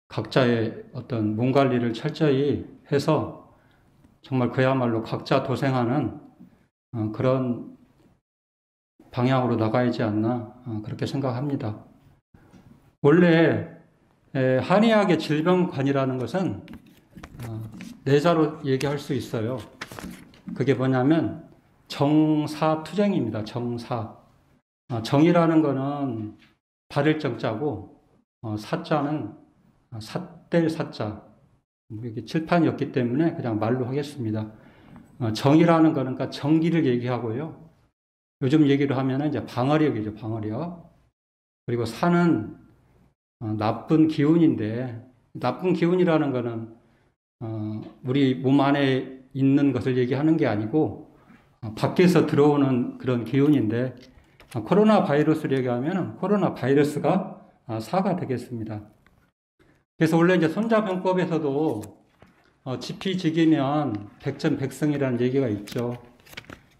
각자의 어떤 몸 관리를 철저히 해서 정말 그야말로 각자 도생하는 그런 방향으로 나가야지 않나 그렇게 생각합니다. 원래 한의학의 질병관이라는 것은 내자로 얘기할 수 있어요. 그게 뭐냐면 정사투쟁입니다. 정사. 정이라는 거는 바를 정자고 사자는 삿될 사자. 이게 칠판이었기 때문에 그냥 말로 하겠습니다. 정이라는 거는 그러니까 정기를 얘기하고요. 요즘 얘기를 하면 이제 방어력이죠. 방어력. 그리고 사는 나쁜 기운인데, 나쁜 기운이라는 거는 우리 몸 안에 있는 것을 얘기하는 게 아니고 밖에서 들어오는 그런 기운인데, 코로나 바이러스를 얘기하면 코로나 바이러스가 사가 되겠습니다. 그래서 원래 이제 손자병법에서도 지피지기면 백전백승이라는 얘기가 있죠.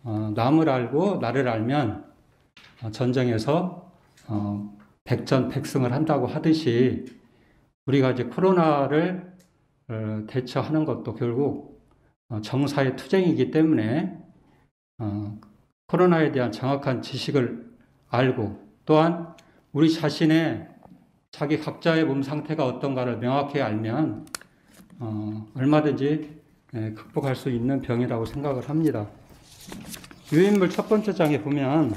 남을 알고 나를 알면 전쟁에서 백전백승을 한다고 하듯이, 우리가 이제 코로나를 대처하는 것도 결국 정사의 투쟁이기 때문에 코로나에 대한 정확한 지식을 알고, 또한 우리 자신의 자기 각자의 몸 상태가 어떤가를 명확히 알면 얼마든지 극복할 수 있는 병이라고 생각을 합니다. 유인물 첫 번째 장에 보면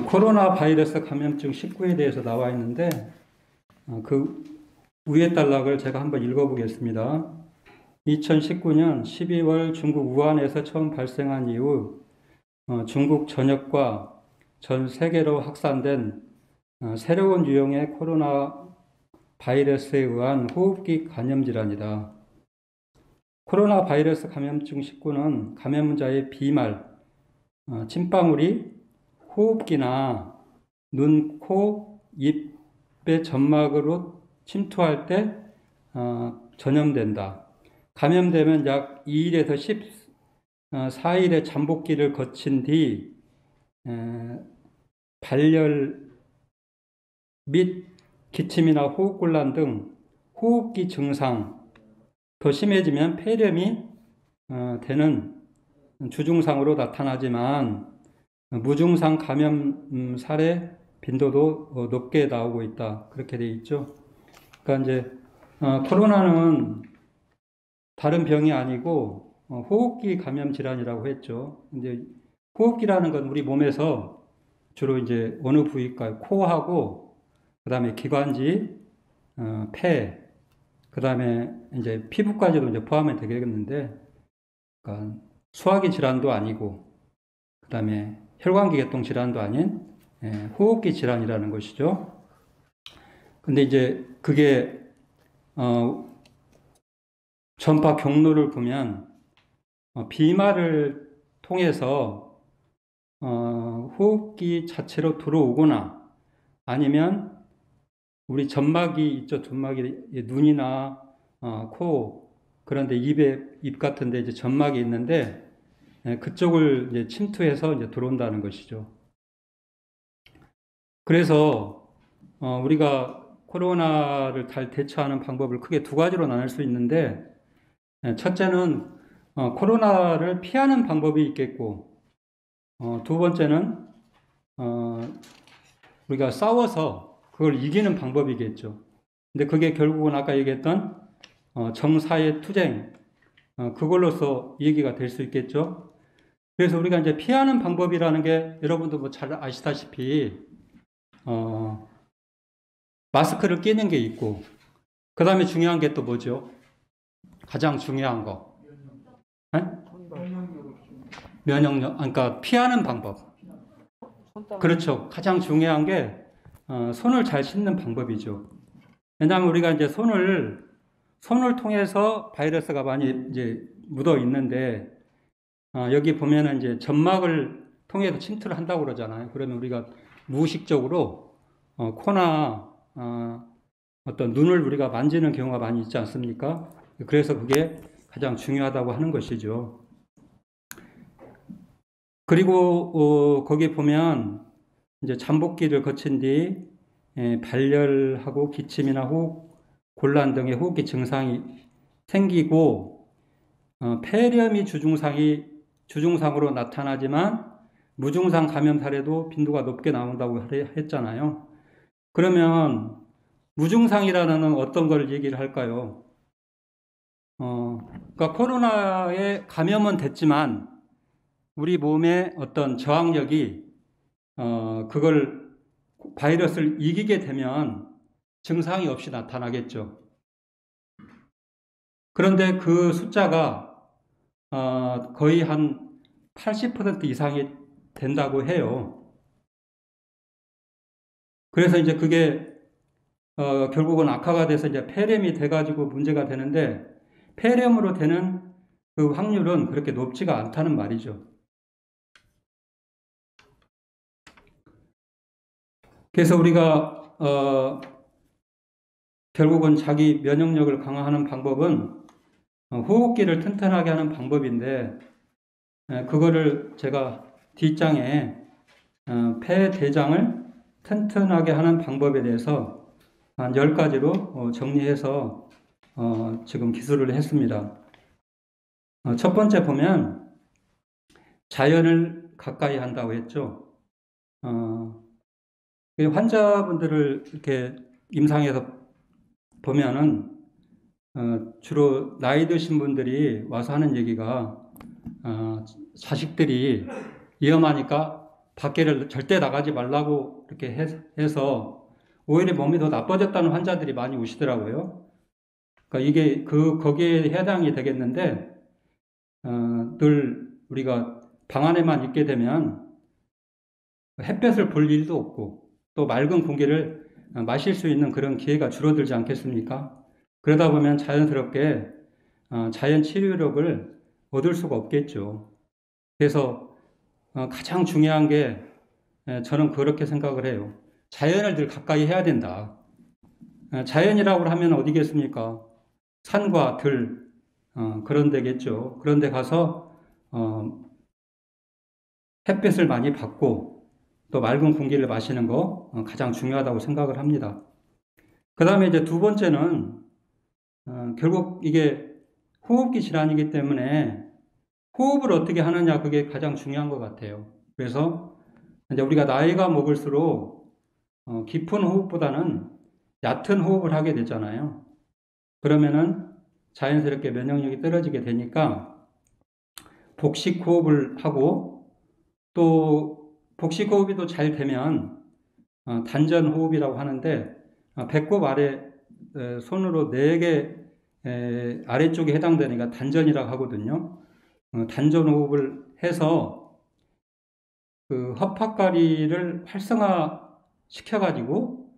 코로나 바이러스 감염증 19에 대해서 나와 있는데, 그 위에 단락을 제가 한번 읽어보겠습니다. 2019년 12월 중국 우한에서 처음 발생한 이후 중국 전역과 전 세계로 확산된 새로운 유형의 코로나 바이러스에 의한 호흡기 감염 질환이다. 코로나 바이러스 감염증 19는 감염자의 비말, 침방울이 호흡기나 눈, 코, 입의 점막으로 침투할 때 전염된다. 감염되면 약 2일에서 14일의 잠복기를 거친 뒤 발열 및 기침이나 호흡곤란 등 호흡기 증상, 더 심해지면 폐렴이 되는 주증상으로 나타나지만 무증상 감염 사례 빈도도 높게 나오고 있다. 그렇게 되어 있죠. 그러니까 이제 코로나는 다른 병이 아니고 호흡기 감염 질환이라고 했죠. 이제 호흡기라는 건 우리 몸에서 주로 이제 어느 부위일까요? 코하고 그다음에 기관지, 폐, 그다음에 이제 피부까지도 이제 포함이 되겠는데, 그러니까 소화기 질환도 아니고 그다음에 혈관계통 질환도 아닌 호흡기 질환이라는 것이죠. 근데 이제 그게 전파 경로를 보면 비말을 통해서 호흡기 자체로 들어오거나, 아니면 우리 점막이 있죠. 점막이 눈이나 코, 그런데 입 같은데 이제 점막이 있는데 그쪽을 이제 침투해서 이제 들어온다는 것이죠. 그래서 우리가 코로나를 잘 대처하는 방법을 크게 두 가지로 나눌 수 있는데, 첫째는 코로나를 피하는 방법이 있겠고, 두 번째는 우리가 싸워서 그걸 이기는 방법이겠죠. 근데 그게 결국은 아까 얘기했던 정사의 투쟁, 그걸로서 얘기가 될 수 있겠죠. 그래서 우리가 이제 피하는 방법이라는 게 여러분도 뭐 잘 아시다시피 마스크를 끼는 게 있고, 그 다음에 중요한 게 또 뭐죠? 가장 중요한 거. 네? 면역력, 그러니까 피하는 방법. 그렇죠. 가장 중요한 게 손을 잘 씻는 방법이죠. 왜냐하면 우리가 이제 손을 통해서 바이러스가 많이 이제 묻어 있는데, 여기 보면은 이제 점막을 통해서 침투를 한다고 그러잖아요. 그러면 우리가 무의식적으로 코나 어떤 눈을 우리가 만지는 경우가 많이 있지 않습니까? 그래서 그게 가장 중요하다고 하는 것이죠. 그리고 거기 보면 이제 잠복기를 거친 뒤 발열하고 기침이나 호흡 곤란 등의 호흡기 증상이 생기고 폐렴이 주증상으로 나타나지만 무증상 감염 사례도 빈도가 높게 나온다고 했잖아요. 그러면 무증상이라는 어떤 걸 얘기를 할까요? 그러니까 코로나에 감염은 됐지만 우리 몸의 어떤 저항력이 그걸 바이러스를 이기게 되면 증상이 없이 나타나겠죠. 그런데 그 숫자가 거의 한 80% 이상이 된다고 해요. 그래서 이제 그게 결국은 악화가 돼서 이제 폐렴이 돼가지고 문제가 되는데, 폐렴으로 되는 그 확률은 그렇게 높지가 않다는 말이죠. 그래서 우리가 결국은 자기 면역력을 강화하는 방법은 호흡기를 튼튼하게 하는 방법인데, 그거를 제가 뒷장에 폐, 대장을 튼튼하게 하는 방법에 대해서 한 10가지로 정리해서 지금 기술을 했습니다. 첫 번째 보면 자연을 가까이 한다고 했죠. 환자분들을 이렇게 임상에서 보면은 주로 나이 드신 분들이 와서 하는 얘기가 자식들이 위험하니까 밖에를 절대 나가지 말라고 이렇게 해서 오히려 몸이 더 나빠졌다는 환자들이 많이 오시더라고요. 그러니까 이게 거기에 해당이 되겠는데, 늘 우리가 방 안에만 있게 되면 햇볕을 볼 일도 없고 또 맑은 공기를 마실 수 있는 그런 기회가 줄어들지 않겠습니까? 그러다 보면 자연스럽게 자연 치료력을 얻을 수가 없겠죠. 그래서 가장 중요한 게 저는 그렇게 생각을 해요. 자연을 늘 가까이 해야 된다. 자연이라고 하면 어디겠습니까? 산과 들, 그런 데겠죠. 그런 데 가서 햇빛을 많이 받고 또 맑은 공기를 마시는 거 가장 중요하다고 생각을 합니다. 그 다음에 이제 두 번째는 결국 이게 호흡기 질환이기 때문에 호흡을 어떻게 하느냐, 그게 가장 중요한 것 같아요. 그래서 이제 우리가 나이가 먹을수록 깊은 호흡보다는 얕은 호흡을 하게 되잖아요. 그러면은 자연스럽게 면역력이 떨어지게 되니까 복식 호흡을 하고, 또 복식 호흡이 또 잘 되면 단전 호흡이라고 하는데, 배꼽 아래 손으로 4개 아래쪽에 해당되니까 단전이라고 하거든요. 단전 호흡을 해서 그 허파가리를 활성화 시켜가지고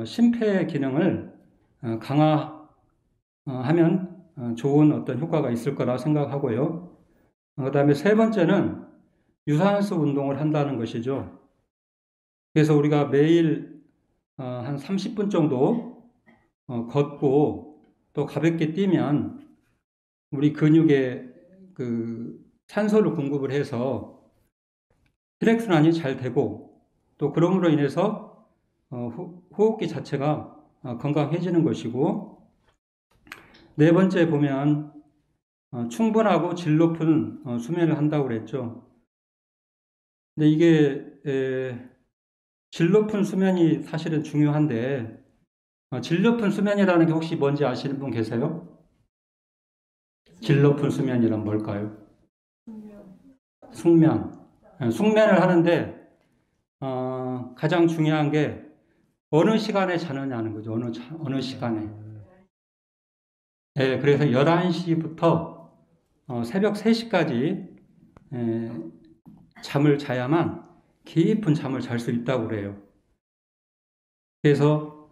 심폐 기능을 강화하면 좋은 어떤 효과가 있을 거라 생각하고요. 그 다음에 세 번째는 유산소 운동을 한다는 것이죠. 그래서 우리가 매일 한 30분 정도 걷고 또 가볍게 뛰면 우리 근육에 그 산소를 공급을 해서 혈액순환이 잘 되고, 또 그럼으로 인해서 호흡기 자체가 건강해지는 것이고, 네 번째 보면 충분하고 질 높은 수면을 한다고 그랬죠. 근데 이게 질 높은 수면이 사실은 중요한데, 질 높은 수면이라는 게 혹시 뭔지 아시는 분 계세요? 질 높은 수면이란 뭘까요? 숙면. 숙면을 하는데 가장 중요한 게 어느 시간에 자느냐는 거죠. 어느 시간에. 그래서 11시부터 새벽 3시까지 잠을 자야만 깊은 잠을 잘 수 있다고 그래요. 그래서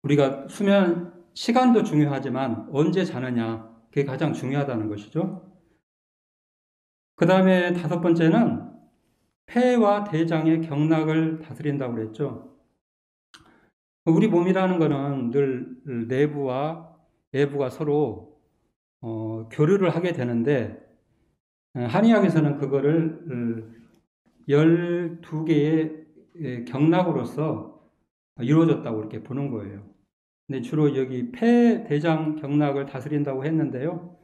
우리가 수면 시간도 중요하지만 언제 자느냐, 그게 가장 중요하다는 것이죠. 그 다음에 5번째는 폐와 대장의 경락을 다스린다고 그랬죠. 우리 몸이라는 것은 늘 내부와 외부가 서로 교류를 하게 되는데, 한의학에서는 그거를 12개의 경락으로서 이루어졌다고 이렇게 보는 거예요. 근데 주로 여기 폐, 대장 경락을 다스린다고 했는데요.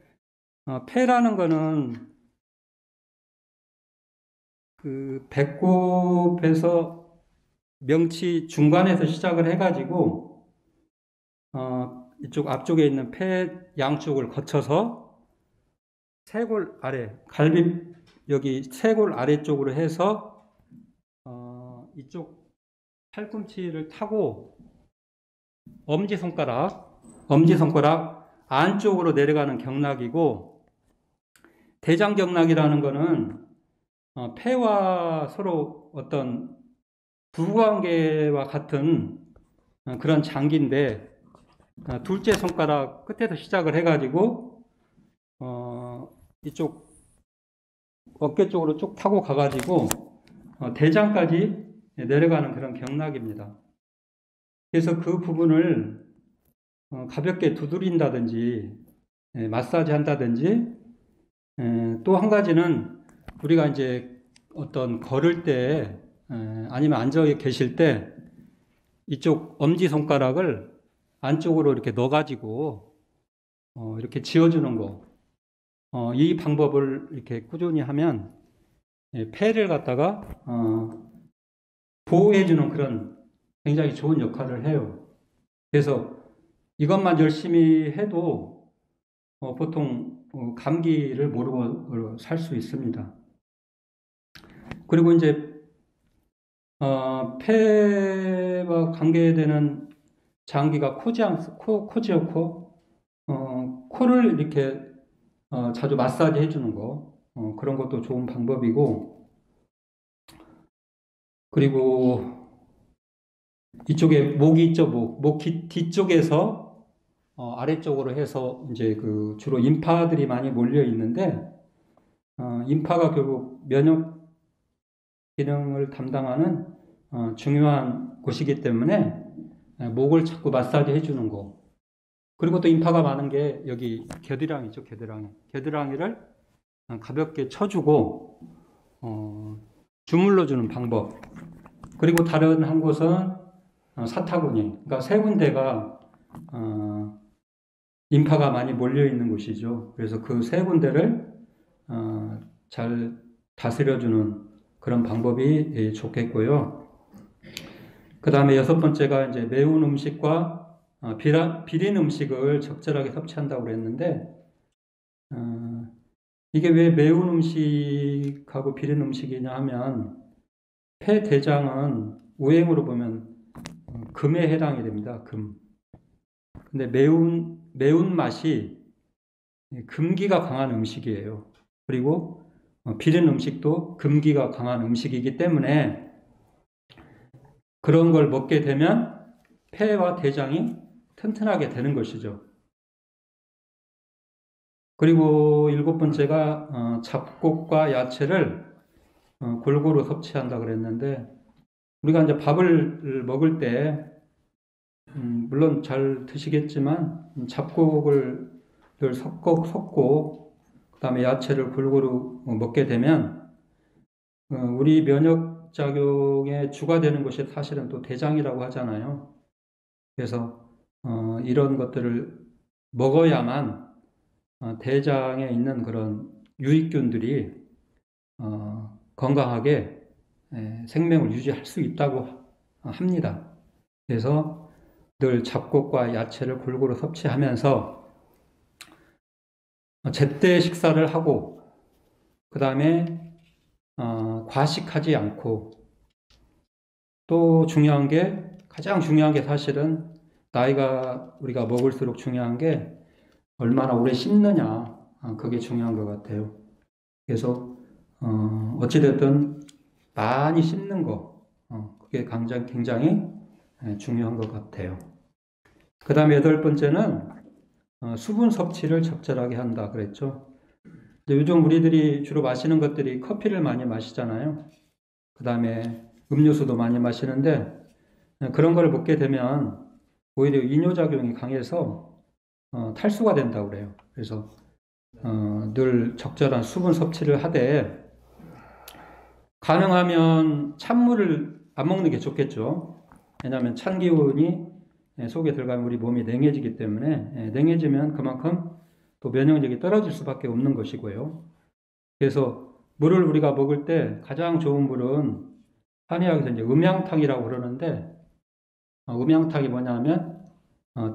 폐라는 거는 그 배꼽에서 명치 중간에서 시작을 해가지고 이쪽 앞쪽에 있는 폐 양쪽을 거쳐서 쇄골 아래, 갈비 여기 쇄골 아래쪽으로 해서 이쪽 팔꿈치를 타고 엄지손가락 안쪽으로 내려가는 경락이고, 대장경락이라는 거는 폐와 서로 어떤 부부관계와 같은 그런 장기인데, 둘째 손가락 끝에서 시작을 해가지고 이쪽 어깨 쪽으로 쭉 타고 가가지고 대장까지 내려가는 그런 경락입니다. 그래서 그 부분을 가볍게 두드린다든지 마사지 한다든지, 또 한 가지는 우리가 이제 어떤 걸을 때 아니면 앉아 계실 때 이쪽 엄지손가락을 안쪽으로 이렇게 넣어가지고 이렇게 지어주는 거, 이 방법을 이렇게 꾸준히 하면 폐를 갖다가 보호해주는 그런 굉장히 좋은 역할을 해요. 그래서 이것만 열심히 해도 보통 감기를 모르고 살 수 있습니다. 그리고 이제 폐와 관계되는 장기가 코지요. 코를 이렇게 자주 마사지 해주는 거, 그런 것도 좋은 방법이고, 그리고 이쪽에 목이 있죠. 목 뒤쪽에서 아래쪽으로 해서 이제 그 주로 임파들이 많이 몰려 있는데, 임파가 결국 면역 기능을 담당하는 중요한 곳이기 때문에 목을 자꾸 마사지 해주는 거. 그리고 또 임파가 많은 게 여기 겨드랑이죠. 겨드랑이를 가볍게 쳐주고 주물러 주는 방법. 그리고 다른 한 곳은 사타구니, 그러니까 세 군데가 임파가 많이 몰려 있는 곳이죠. 그래서 그 세 군데를 잘 다스려주는 그런 방법이 좋겠고요. 그 다음에 6번째가 이제 매운 음식과 비린 음식을 적절하게 섭취한다고 그랬는데, 이게 왜 매운 음식하고 비린 음식이냐 하면, 폐 대장은 우행으로 보면 금에 해당이 됩니다. 금. 근데 매운 맛이 금기가 강한 음식이에요. 그리고 비린 음식도 금기가 강한 음식이기 때문에 그런 걸 먹게 되면 폐와 대장이 튼튼하게 되는 것이죠. 그리고 7번째가 잡곡과 야채를 골고루 섭취한다 그랬는데, 우리가 이제 밥을 먹을 때 물론 잘 드시겠지만 잡곡을 섞고 그다음에 야채를 골고루 먹게 되면 우리 면역 작용의 주가 되는 것이 사실은 또 대장이라고 하잖아요. 그래서 이런 것들을 먹어야만 대장에 있는 그런 유익균들이 건강하게 생명을 유지할 수 있다고 합니다. 그래서 늘 잡곡과 야채를 골고루 섭취하면서 제때 식사를 하고 그 다음에 과식하지 않고 또 가장 중요한 게 사실은 나이가 우리가 먹을수록 중요한 게 얼마나 오래 씹느냐 그게 중요한 것 같아요. 그래서 어찌됐든 많이 씹는 거 그게 굉장히 중요한 것 같아요. 그 다음에 8번째는 수분 섭취를 적절하게 한다 그랬죠. 요즘 우리들이 주로 마시는 것들이 커피를 많이 마시잖아요. 그 다음에 음료수도 많이 마시는데 그런 걸 먹게 되면 오히려 이뇨작용이 강해서 탈수가 된다고 그래요. 그래서 늘 적절한 수분 섭취를 하되 가능하면 찬물을 안 먹는 게 좋겠죠. 왜냐하면 찬 기운이 속에 들어가면 우리 몸이 냉해지기 때문에 냉해지면 그만큼 또 면역력이 떨어질 수밖에 없는 것이고요. 그래서 물을 우리가 먹을 때 가장 좋은 물은 한의학에서 이제 음양탕이라고 그러는데 음양탕이 뭐냐면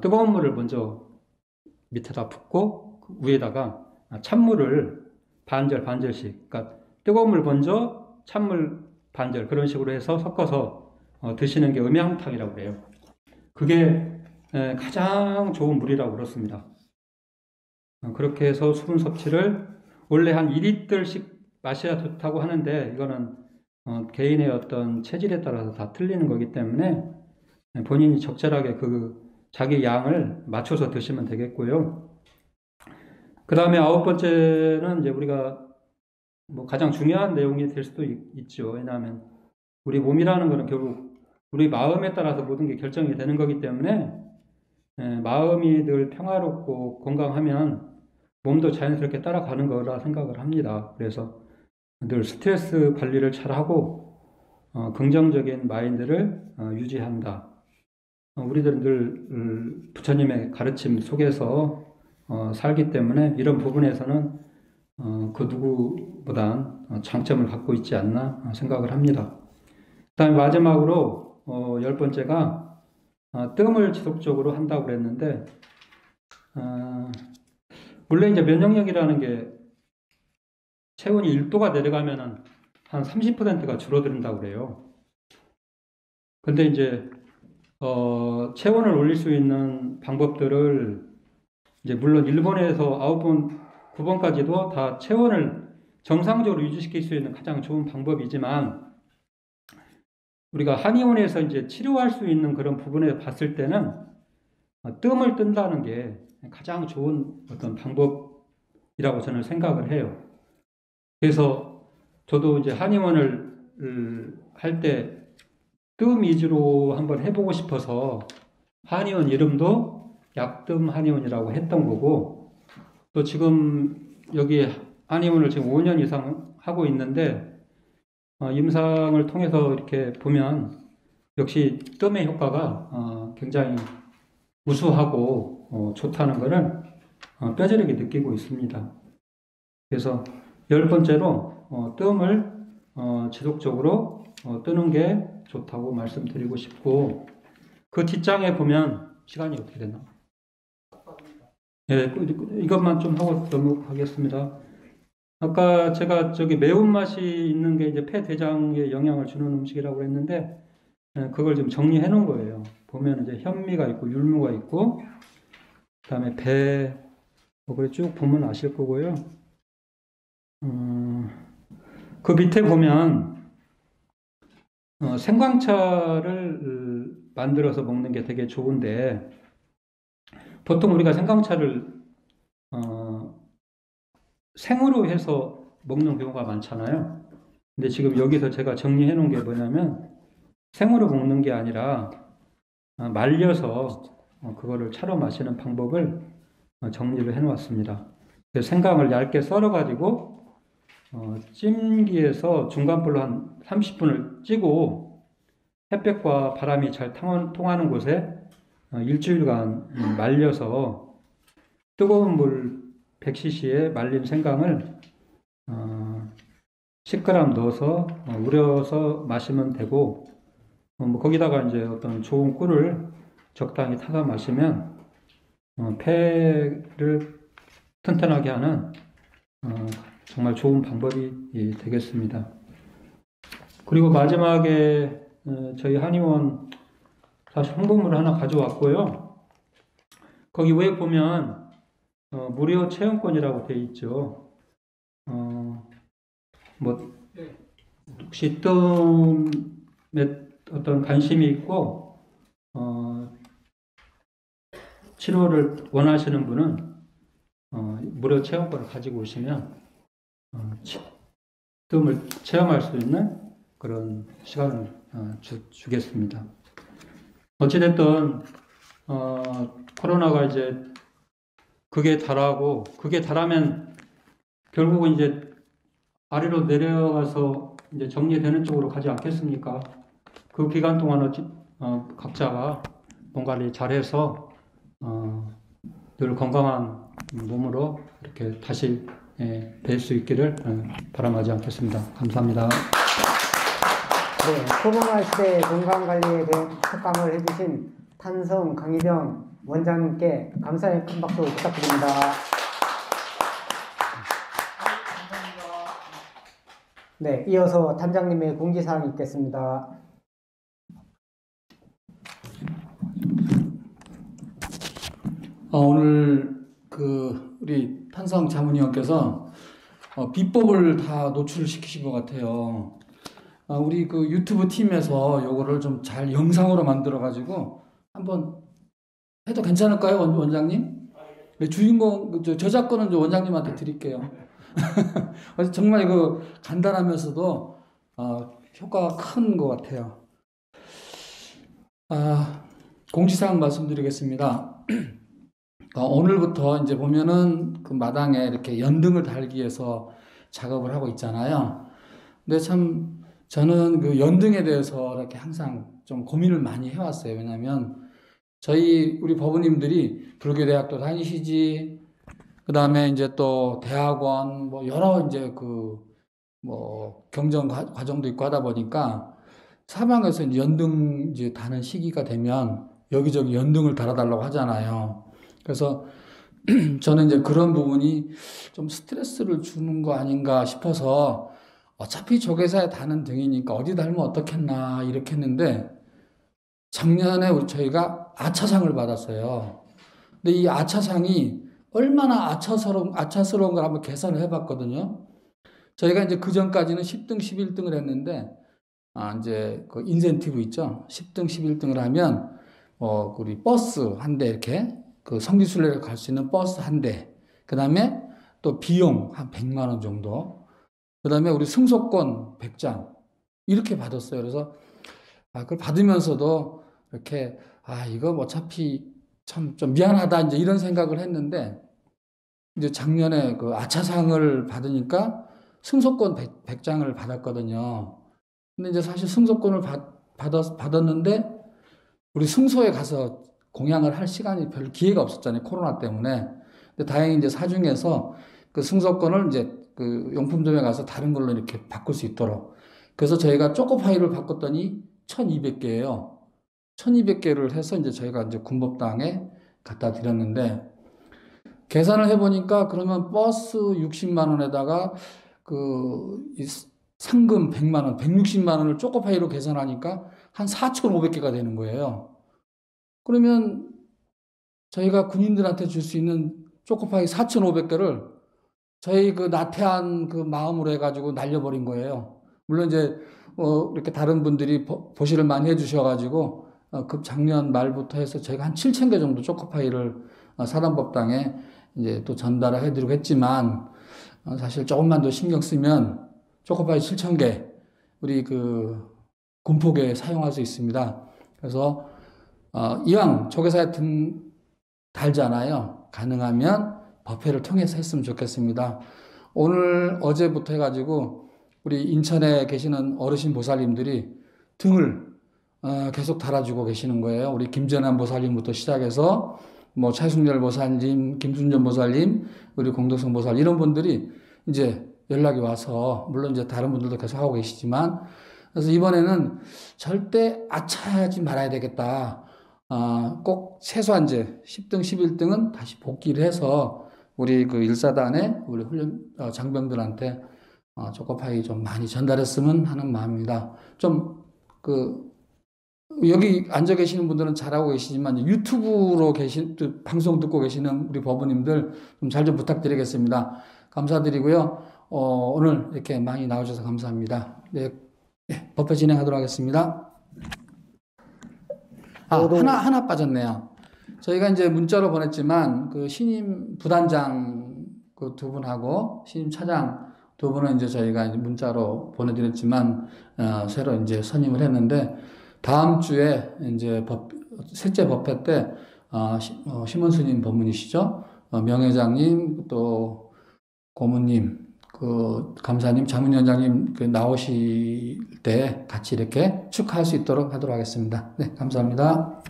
뜨거운 물을 먼저 밑에다 붓고 그 위에다가 찬물을 반절씩 그러니까 뜨거운 물 먼저 찬물 반절 그런 식으로 해서 섞어서 드시는 게 음양탕이라고 그래요. 그게 가장 좋은 물이라고 그렇습니다. 그렇게 해서 수분 섭취를 원래 한 2리터씩 마셔야 좋다고 하는데 이거는 개인의 어떤 체질에 따라서 다 틀리는 거기 때문에 본인이 적절하게 그 자기 양을 맞춰서 드시면 되겠고요. 그 다음에 9번째는 이제 우리가 뭐 가장 중요한 내용이 될 수도 있죠. 왜냐하면 우리 몸이라는 거는 결국 우리 마음에 따라서 모든 게 결정이 되는 거기 때문에 마음이 늘 평화롭고 건강하면 몸도 자연스럽게 따라가는 거라 생각을 합니다. 그래서 늘 스트레스 관리를 잘하고 긍정적인 마인드를 유지한다. 우리들은 늘 부처님의 가르침 속에서 살기 때문에 이런 부분에서는 그 누구보단 장점을 갖고 있지 않나 생각을 합니다. 그 다음에 마지막으로 10번째가 뜸을 지속적으로 한다고 그랬는데 원래 이제 면역력이라는 게 체온이 1도가 내려가면은 한 30%가 줄어든다고 그래요. 근데 이제 체온을 올릴 수 있는 방법들을 이제 물론 일본에서 9번, 9번까지도 다 체온을 정상적으로 유지시킬 수 있는 가장 좋은 방법이지만 우리가 한의원에서 이제 치료할 수 있는 그런 부분에 봤을 때는 뜸을 뜬다는 게 가장 좋은 어떤 방법이라고 저는 생각을 해요. 그래서 저도 이제 한의원을 할 때 뜸 위주로 한번 해보고 싶어서 한의원 이름도 약뜸 한의원이라고 했던 거고 또 지금 여기 한의원을 지금 5년 이상 하고 있는데 임상을 통해서 이렇게 보면 역시 뜸의 효과가 굉장히 우수하고 좋다는 것을 뼈저리게 느끼고 있습니다. 그래서 10번째로 뜸을 지속적으로 뜨는 게 좋다고 말씀드리고 싶고 그 뒷장에 보면 시간이 어떻게 되나? 예, 이것만 좀 하고 넘어가겠습니다. 아까 제가 매운맛이 있는 게 이제 폐대장에 영향을 주는 음식이라고 했는데 그걸 좀 정리해 놓은 거예요. 보면 이제 현미가 있고 율무가 있고 그다음에 배 그래 쭉 보면 아실 거고요. 그 밑에 보면 생강차를 만들어서 먹는 게 되게 좋은데 보통 우리가 생강차를 생으로 해서 먹는 경우가 많잖아요. 근데 지금 여기서 제가 정리해 놓은 게 뭐냐면 생으로 먹는 게 아니라 말려서 그거를 차로 마시는 방법을 정리를 해 놓았습니다. 생강을 얇게 썰어 가지고 찜기에서 중간불로 한 30분을 찌고 햇볕과 바람이 잘 통하는 곳에 일주일간 말려서 뜨거운 물 100cc에 말린 생강을 10g 넣어서 우려서 마시면 되고, 뭐 거기다가 이제 어떤 좋은 꿀을 적당히 타서 마시면 폐를 튼튼하게 하는 정말 좋은 방법이 되겠습니다. 그리고 마지막에 저희 한의원 사실 홍보물을 하나 가져왔고요. 거기 위에 보면 무료 체험권이라고 되어 있죠. 뭐 혹시 뜸에 어떤 관심이 있고 치료를 원하시는 분은 무료 체험권을 가지고 오시면 뜸을 체험할 수 있는 그런 시간을 주겠습니다. 어찌됐든 코로나가 이제 극에 달하면 결국은 이제 아래로 내려가서 이제 정리되는 쪽으로 가지 않겠습니까? 그 기간 동안 각자가 몸 관리 잘해서 늘 건강한 몸으로 이렇게 다시 뵐 수 있기를 바람하지 않겠습니다. 감사합니다. 네, 코로나 시대 건강관리에 대한 특강을 해주신 탄성 강희병 원장님께 감사의 큰 박수 부탁드립니다. 네, 이어서 단장님의 공지사항이 있겠습니다. 오늘 우리 탄성 자문위원께서 비법을 다 노출시키신 것 같아요. 우리 유튜브 팀에서 요거를 좀 잘 영상으로 만들어 가지고 한번 해도 괜찮을까요, 원장님? 네, 주인공 저작권은 원장님한테 드릴게요. 정말 간단하면서도 효과가 큰 것 같아요. 공지사항 말씀드리겠습니다. 오늘부터 이제 보면은 그 마당에 이렇게 연등을 달기 위해서 작업을 하고 있잖아요. 근데 참 저는 연등에 대해서 이렇게 항상 좀 고민을 많이 해왔어요. 왜냐하면 우리 법원님들이 불교대학도 다니시지, 그 다음에 이제 또 대학원, 뭐 여러 이제 경정 과정도 있고 하다 보니까 사방에서 이제 연등 이제 다는 시기가 되면 여기저기 연등을 달아달라고 하잖아요. 그래서 저는 이제 그런 부분이 좀 스트레스를 주는 거 아닌가 싶어서 어차피 조계사에 다는 등이니까 어디 달면 어떻겠나 이렇게 했는데, 작년에 저희가 아차상을 받았어요. 근데 이 아차상이 얼마나 아차스러운 걸 한번 계산을 해봤거든요. 저희가 이제 그 전까지는 10등, 11등을 했는데, 이제 그 인센티브 있죠. 10등, 11등을 하면, 우리 버스 한 대 이렇게, 성지순례를 갈 수 있는 버스 한 대, 그 다음에 또 비용 한 100만 원 정도, 그 다음에 우리 승소권 100장, 이렇게 받았어요. 그래서, 그걸 받으면서도 이렇게, 이거 어차피 참 좀 미안하다, 이제 이런 생각을 했는데, 이제 작년에 그 아차상을 받으니까 승소권 100장을 받았거든요. 근데 이제 사실 승소권을 받았는데, 우리 승소에 가서 공양을 할 시간이 별 기회가 없었잖아요. 코로나 때문에. 근데 다행히 이제 사중에서 그 승소권을 이제 그 용품점에 가서 다른 걸로 이렇게 바꿀 수 있도록. 그래서 저희가 초코파이를 바꿨더니 1200개예요. 1200개를 해서 이제 저희가 이제 군법당에 갖다 드렸는데, 계산을 해보니까 그러면 버스 60만 원에다가 상금 100만 원, 160만 원을 초코파이로 계산하니까 한 4,500개가 되는 거예요. 그러면 저희가 군인들한테 줄 수 있는 초코파이 4,500개를 저희 나태한 마음으로 해가지고 날려버린 거예요. 물론 이제 이렇게 다른 분들이 보시를 많이 해주셔가지고 작년 말부터 해서 저희가 한 7,000개 정도 초코파이를 사단법당에 이제 또 전달을 해드리고 했지만, 사실 조금만 더 신경 쓰면 초코파이 7,000개 우리 군폭에 사용할 수 있습니다. 그래서 이왕 조계사에 달잖아요. 가능하면 법회를 통해서 했으면 좋겠습니다. 어제부터 해가지고 우리 인천에 계시는 어르신 보살님들이 등을 계속 달아주고 계시는 거예요. 우리 김전환 보살님부터 시작해서 뭐 차승열 보살님, 김순전 보살님, 우리 공덕성 보살 이런 분들이 이제 연락이 와서 물론 이제 다른 분들도 계속 하고 계시지만 그래서 이번에는 절대 아차하지 말아야 되겠다. 꼭 최소한 이제 10등, 11등은 다시 복귀를 해서 우리 그 일사단의 우리 훈련 장병들한테 조급하게 좀 많이 전달했으면 하는 마음입니다. 좀 여기 앉아 계시는 분들은 잘하고 계시지만 유튜브로 방송 듣고 계시는 우리 법우님들 좀 잘 좀 부탁드리겠습니다. 감사드리고요. 오늘 이렇게 많이 나오셔서 감사합니다. 네, 법회 진행하도록 하겠습니다. 하나 빠졌네요. 저희가 이제 문자로 보냈지만 그 신임 부단장 그 두 분하고 신임 차장 두 분은 이제 저희가 이제 문자로 보내드렸지만 새로 이제 선임을 했는데 다음 주에 이제 셋째 법회 때 심원스님 법문이시죠? 명회장님 또 고문님 그 감사님 자문위원장님 나오실 때 같이 이렇게 축하할 수 있도록 하도록 하겠습니다. 네, 감사합니다.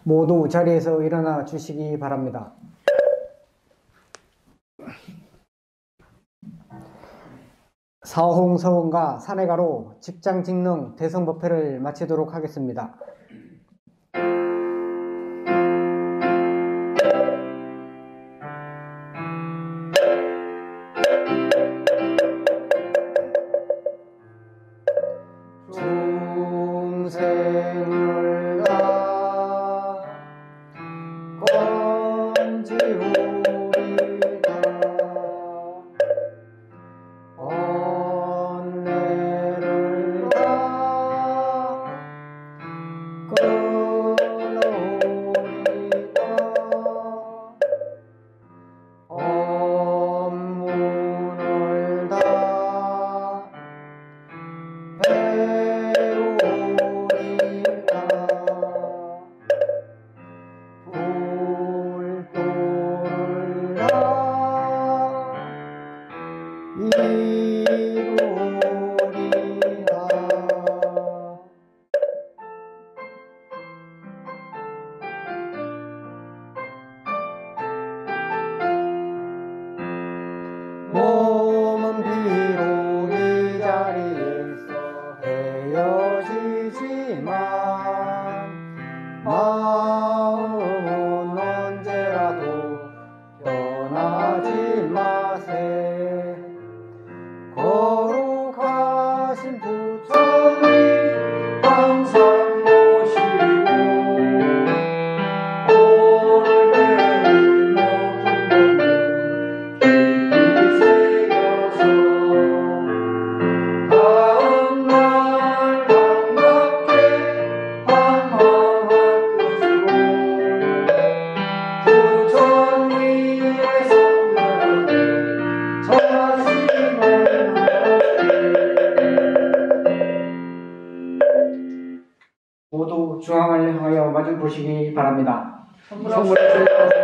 모두 자리에서 일어나 주시기 바랍니다. 사홍서원과 사내가로 직장직능 대성법회를 마치도록 하겠습니다. 중생을 다 건지우리다 언내를 다 끊어오리다 업문을 다 몸은 비록 이 자리에서 헤어지지만 마음은 언제라도 변하지 마세. 거룩하신 부처님 항상 모시고 오늘 배운 모든 법을 깊이 새겨서 다음날 반갑게 한마음 뜻으로 부처님의 성령을 전하시는 모두 중앙을 향하여 마주 보시기 바랍니다. 선물해 주세요.